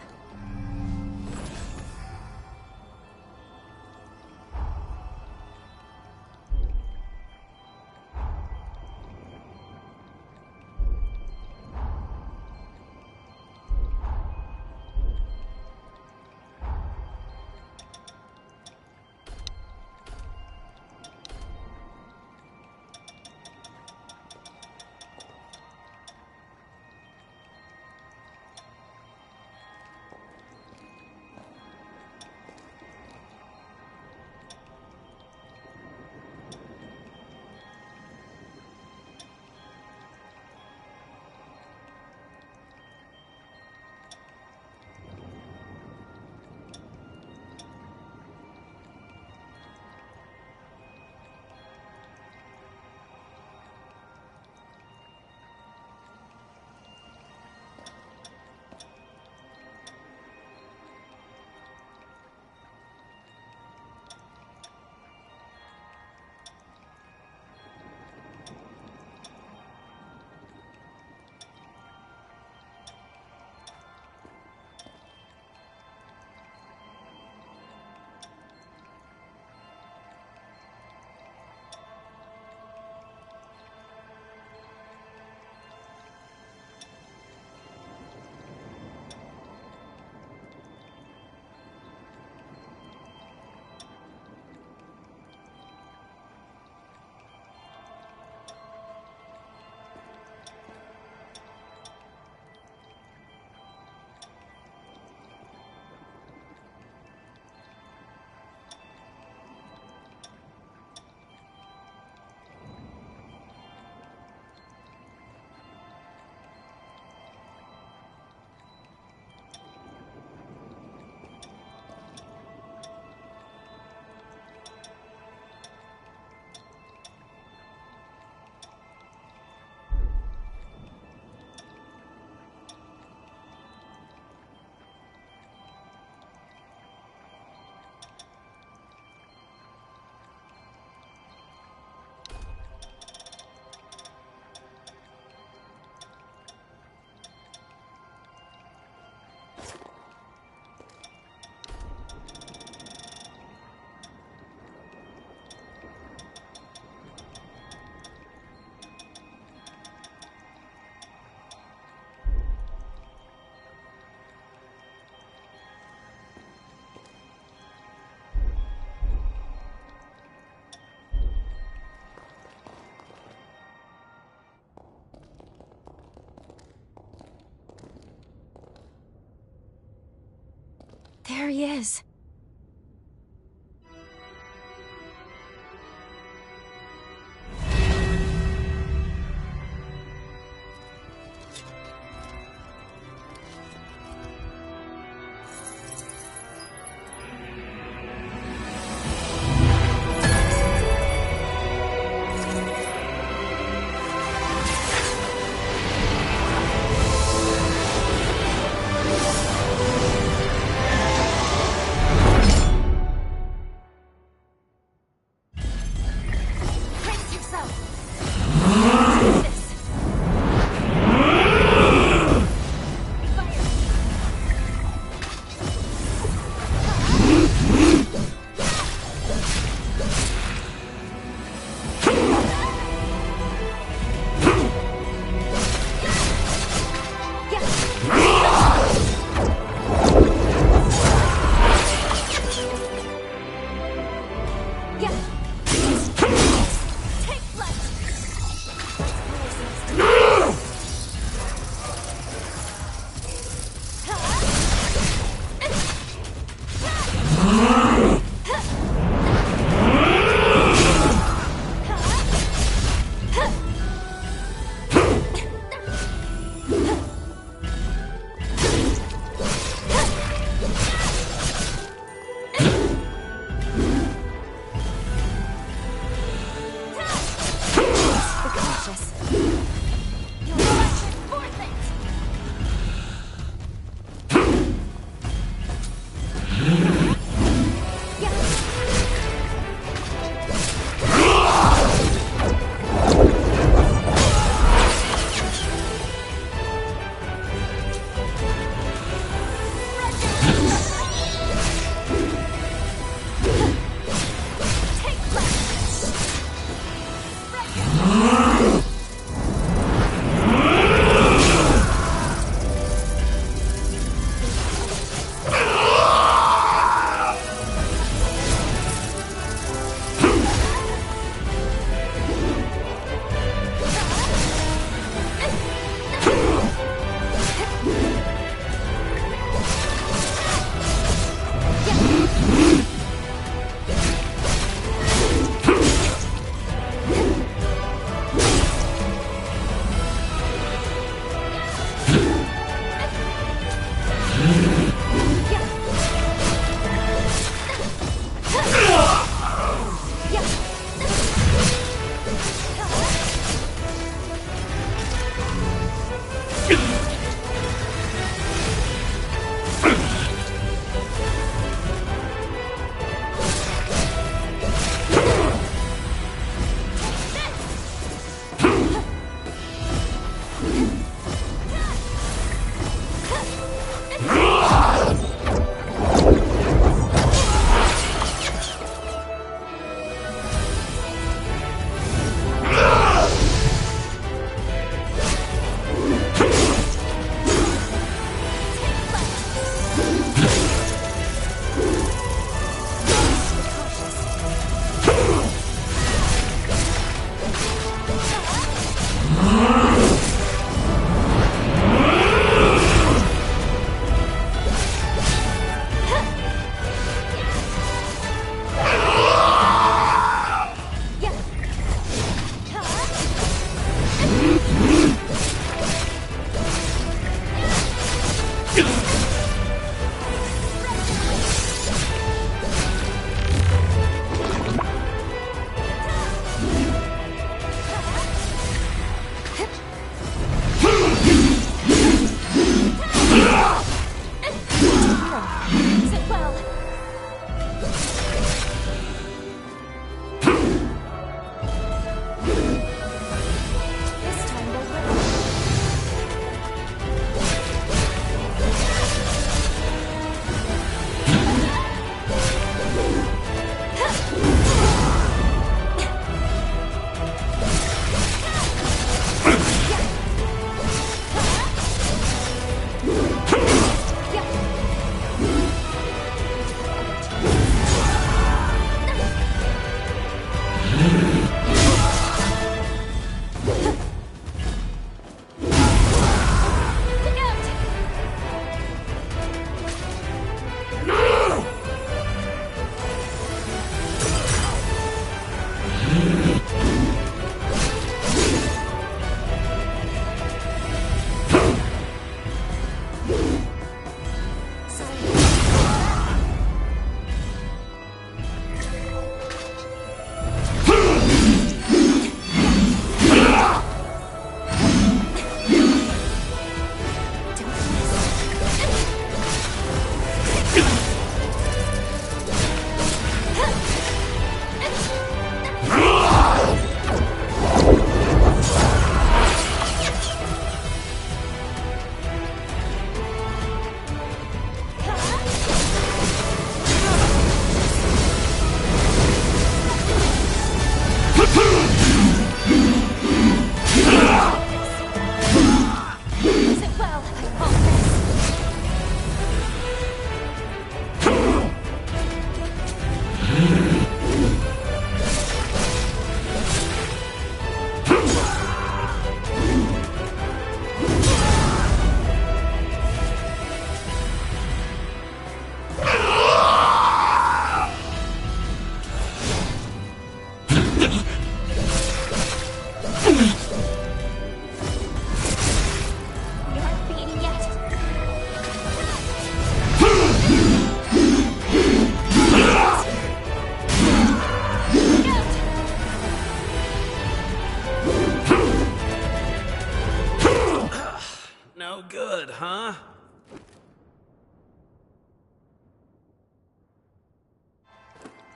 There he is.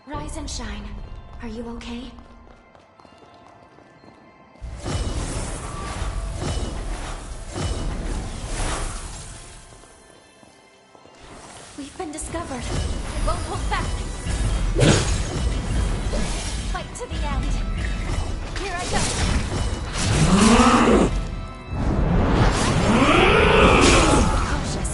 Rise and shine. Are you okay? We've been discovered. We won't hold back. Fight to the end. Here I go. Cautious.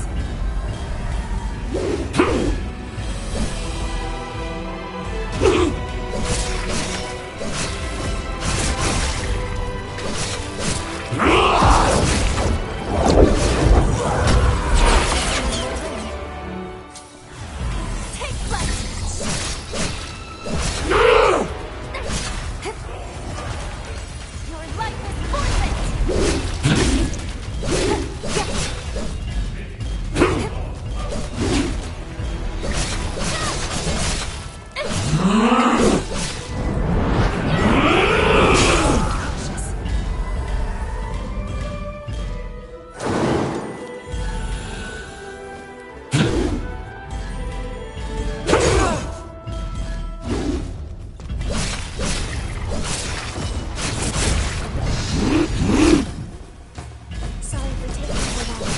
Take flight. Your life is forfeit. Cautious. Sorry for taking so long.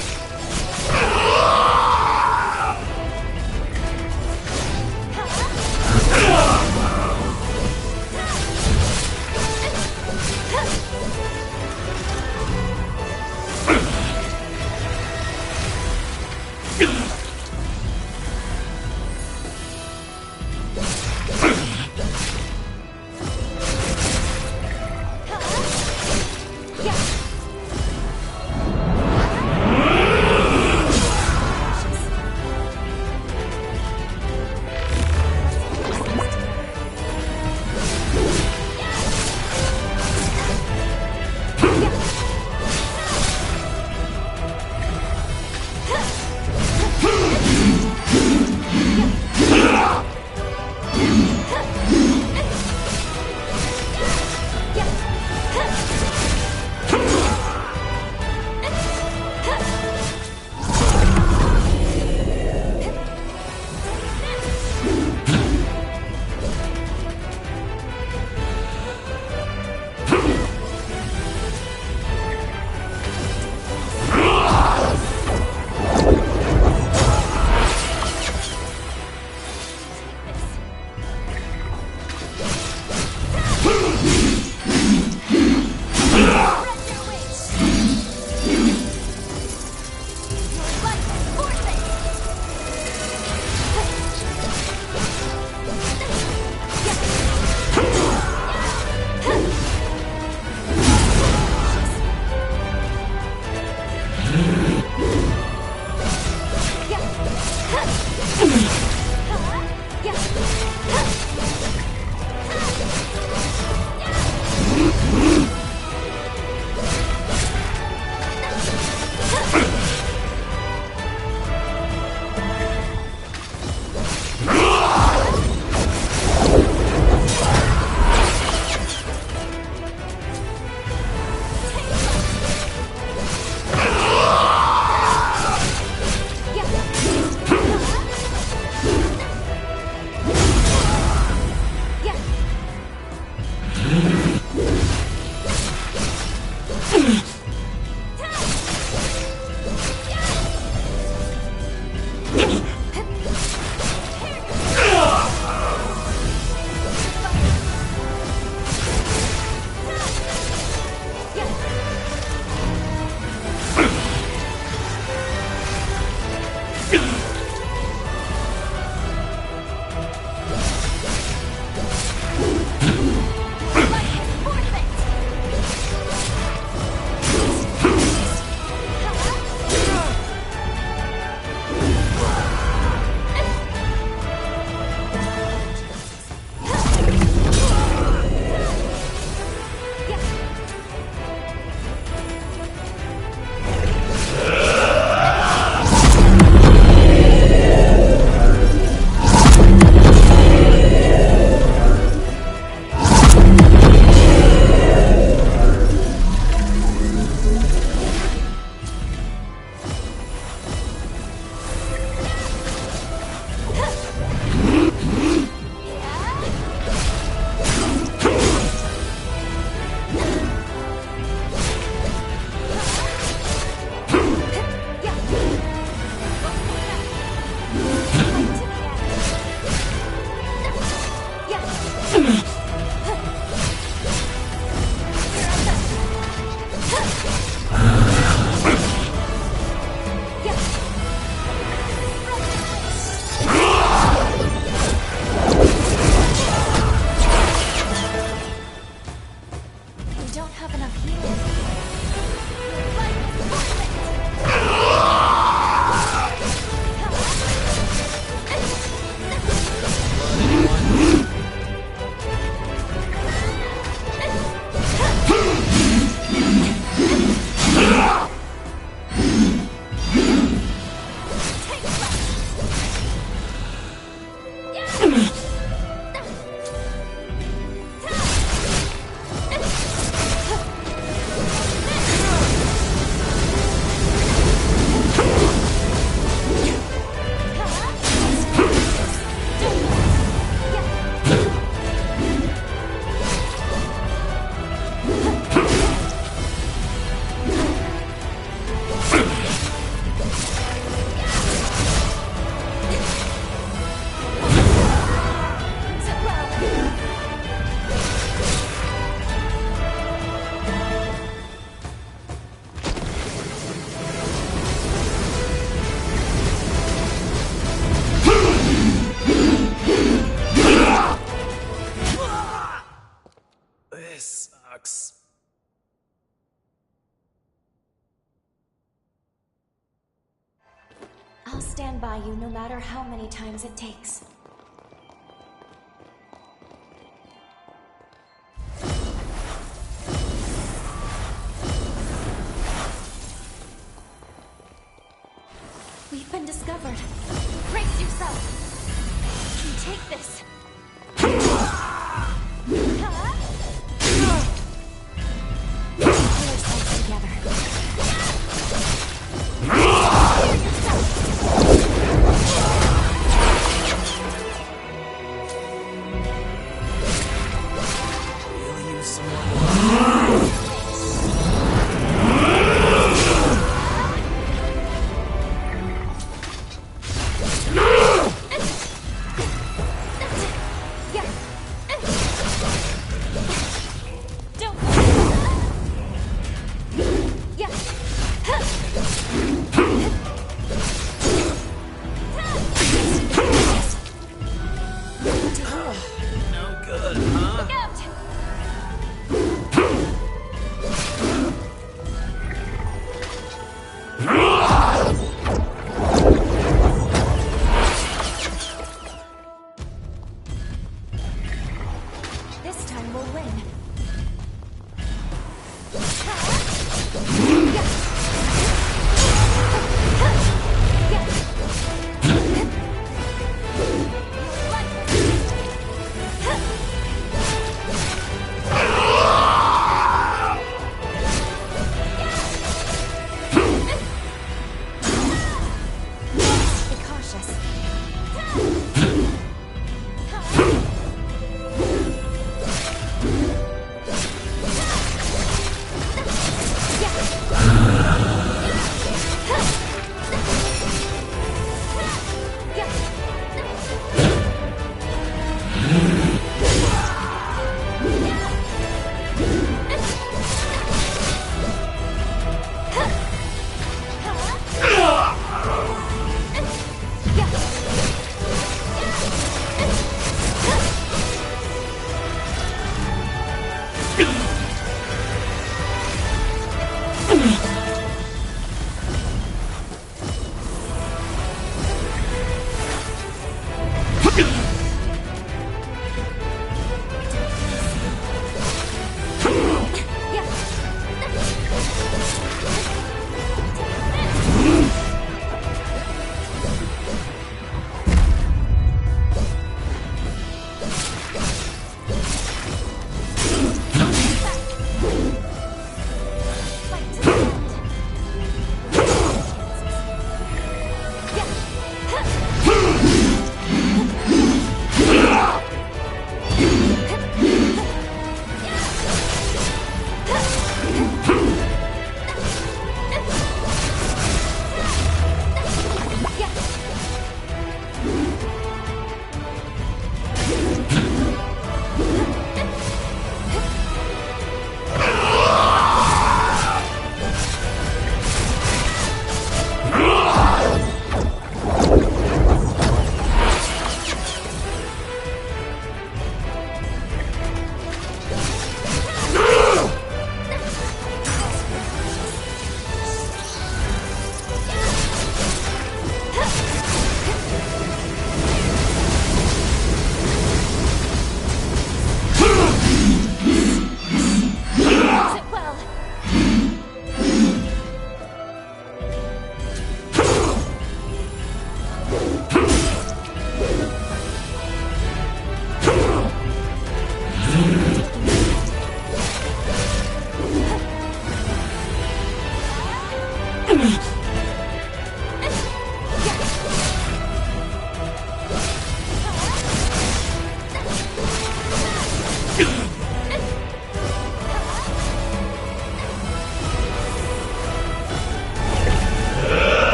by you no matter how many times it takes. We've been discovered. Brace yourself! You take this! Pull yourselves together. We'll use some more. No good, huh? Look out! This time we'll win. Be cautious.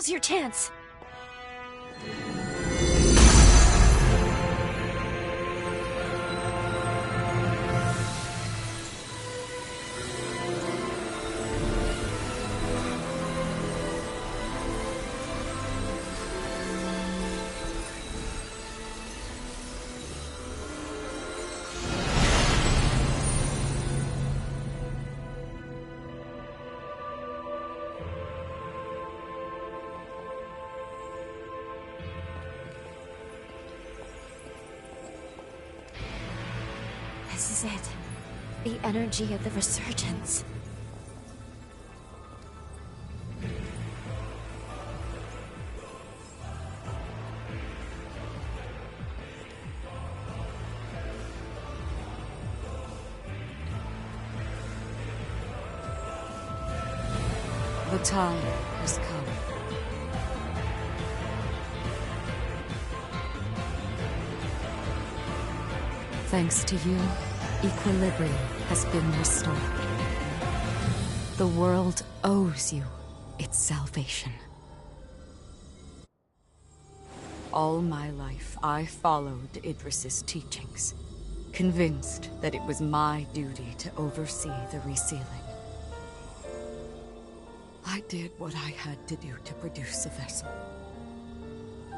Now's your chance. This is it. The energy of the resurgence. The time has come. Thanks to you, equilibrium has been restored. The world owes you its salvation. All my life, I followed Idris's teachings, convinced that it was my duty to oversee the resealing. I did what I had to do to produce a vessel.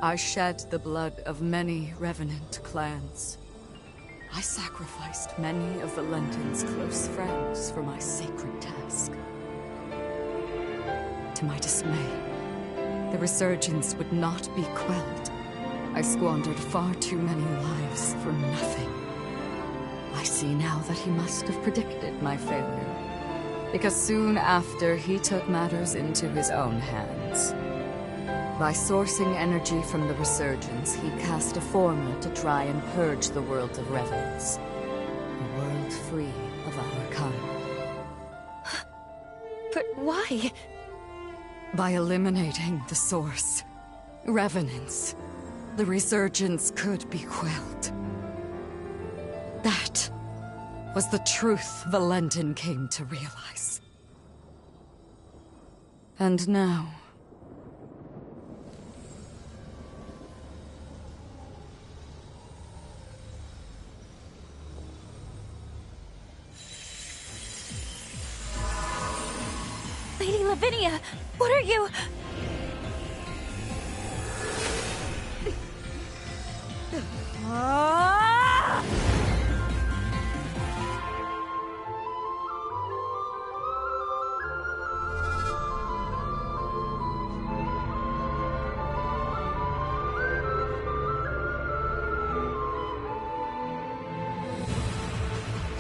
I shed the blood of many Revenant clans. I sacrificed many of Valentin's close friends for my sacred task. To my dismay, the resurgence would not be quelled. I squandered far too many lives for nothing. I see now that he must have predicted my failure, because soon after he took matters into his own hands. By sourcing energy from the resurgence, he cast a formula to try and purge the world of revenants. A world free of our kind. But why? By eliminating the source, revenants, the resurgence could be quelled. That was the truth Valentin came to realize. And now... Lady Lavinia, what are you...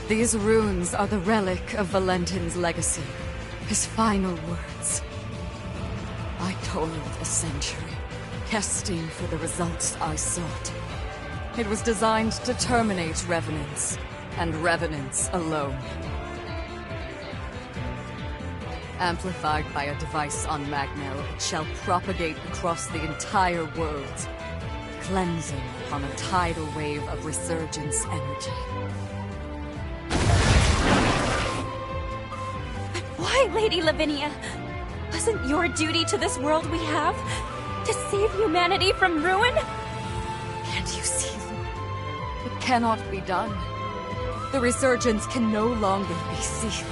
These runes are the relic of Valentin's legacy. His final words. I toiled a century, testing for the results I sought. It was designed to terminate revenants, and revenants alone. Amplified by a device on Magnell, it shall propagate across the entire world, cleansing upon a tidal wave of resurgence energy. Why, Lady Lavinia? Wasn't your duty to this world we have to save humanity from ruin? Can't you see? It cannot be done. The resurgence can no longer be sealed.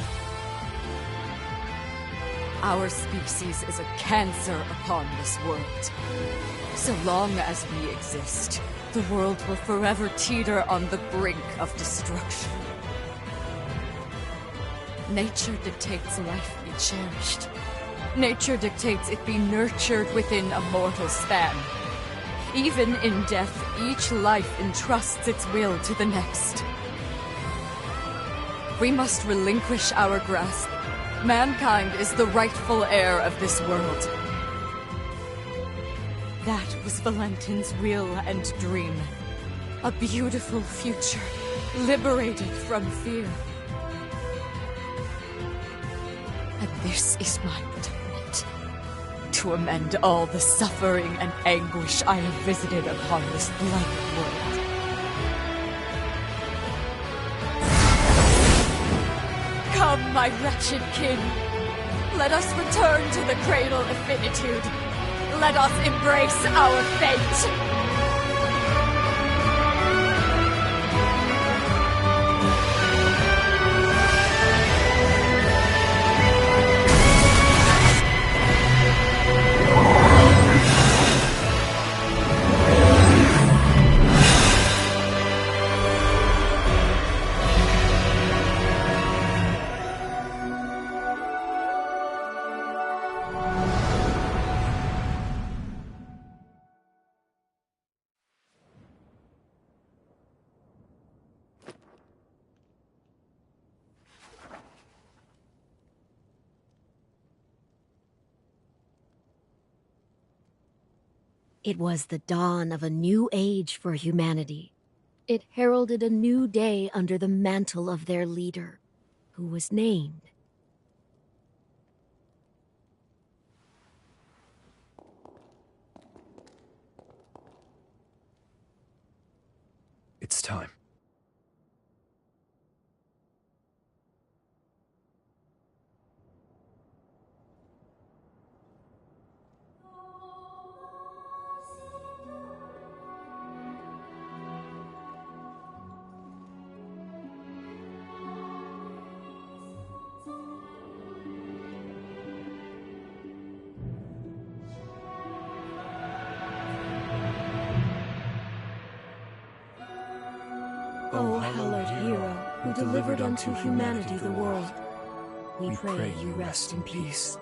Our species is a cancer upon this world. So long as we exist, the world will forever teeter on the brink of destruction. Nature dictates life be cherished. Nature dictates it be nurtured within a mortal span. Even in death, each life entrusts its will to the next. We must relinquish our grasp. Mankind is the rightful heir of this world. That was Valentin's will and dream. A beautiful future, liberated from fear. And this is my atonement, to amend all the suffering and anguish I have visited upon this blighted world. Come, my wretched kin, let us return to the cradle of finitude. Let us embrace our fate! It was the dawn of a new age for humanity. It heralded a new day under the mantle of their leader, who was named It's time. O hallowed hero, who delivered unto humanity the world. We pray you rest in peace.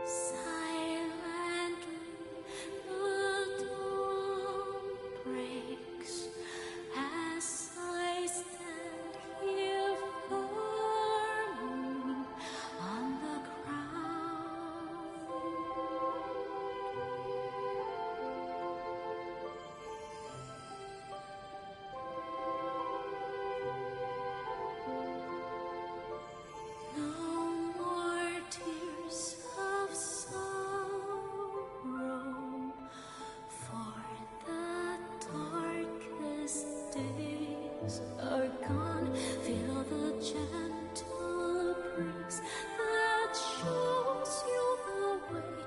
Silently, the dawn breaks as I stand here firmly on the ground. No more tears of sorrow, for the darkest days are gone. Feel the gentle breeze that shows you the way,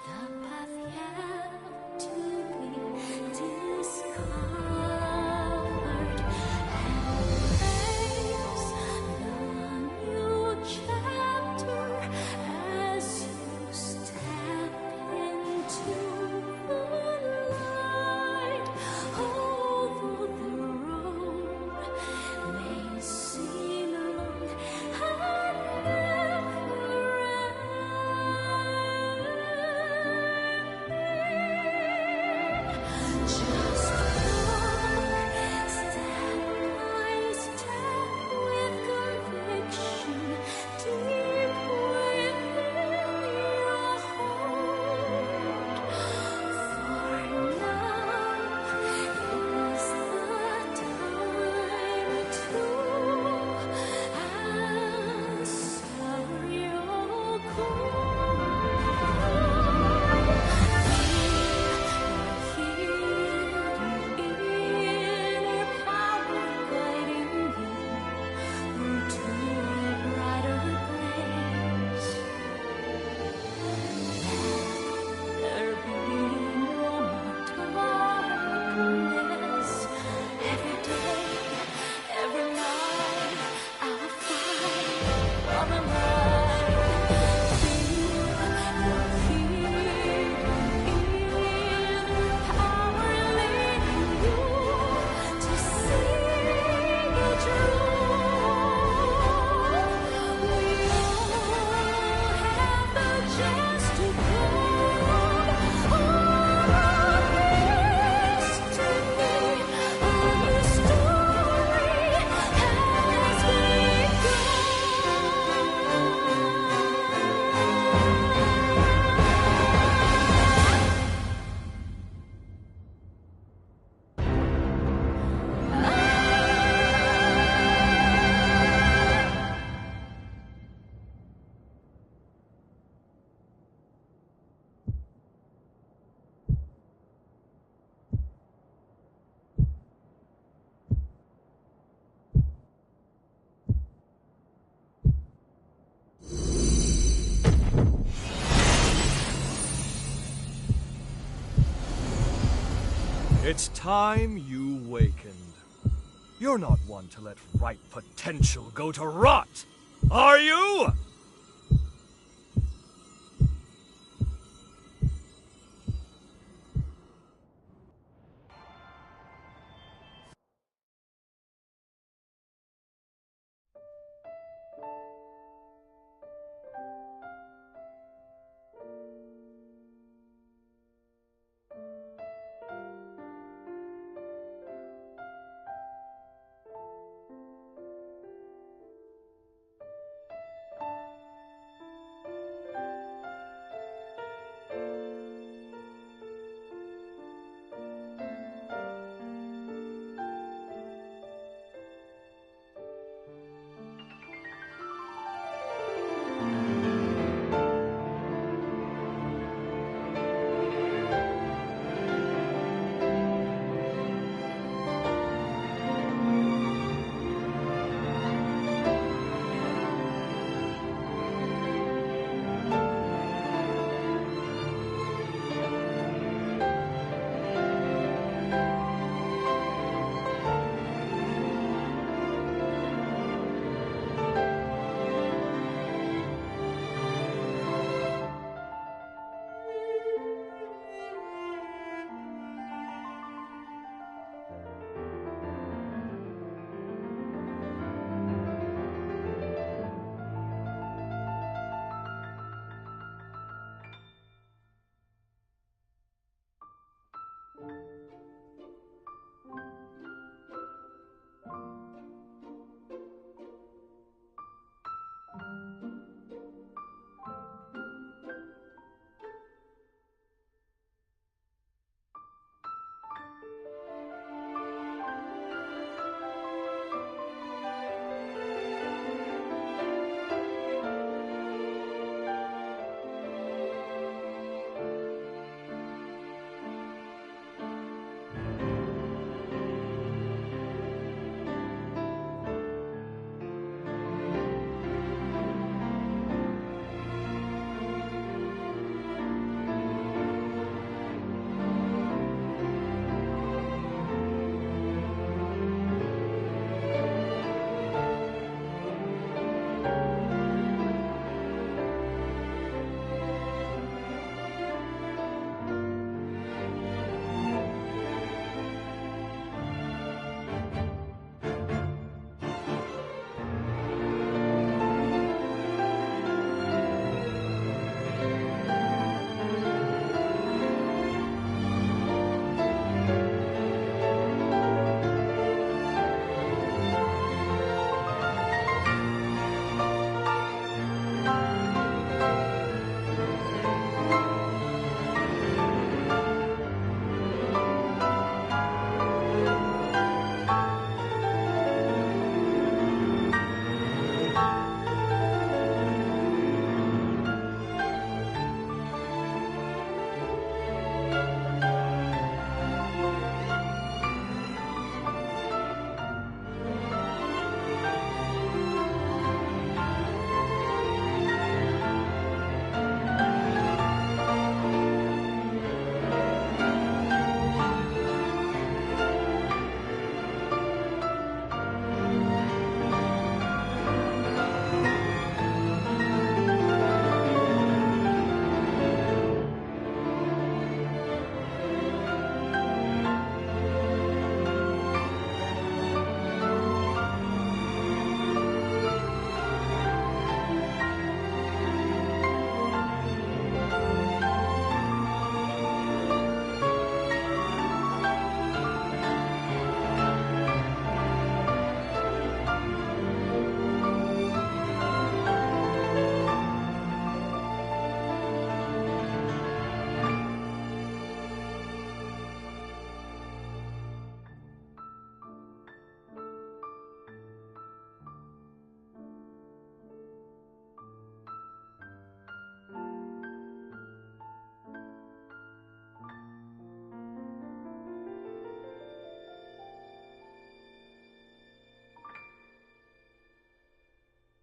the path yet to be discovered, and face the new chapter as you step into the light. Although the road may seem long and never-ending, just walk step by step with conviction deep within your heart. For now is the time to answer your call. Inner power guiding you to a brighter place. There be no more darkness. Every day, every night, I'll fight for the light. Feel your inner power leading you to see the truth. We all have the chance to prove our destiny. A new story has It's time you wakened. You're not one to let ripe potential go to rot, are you?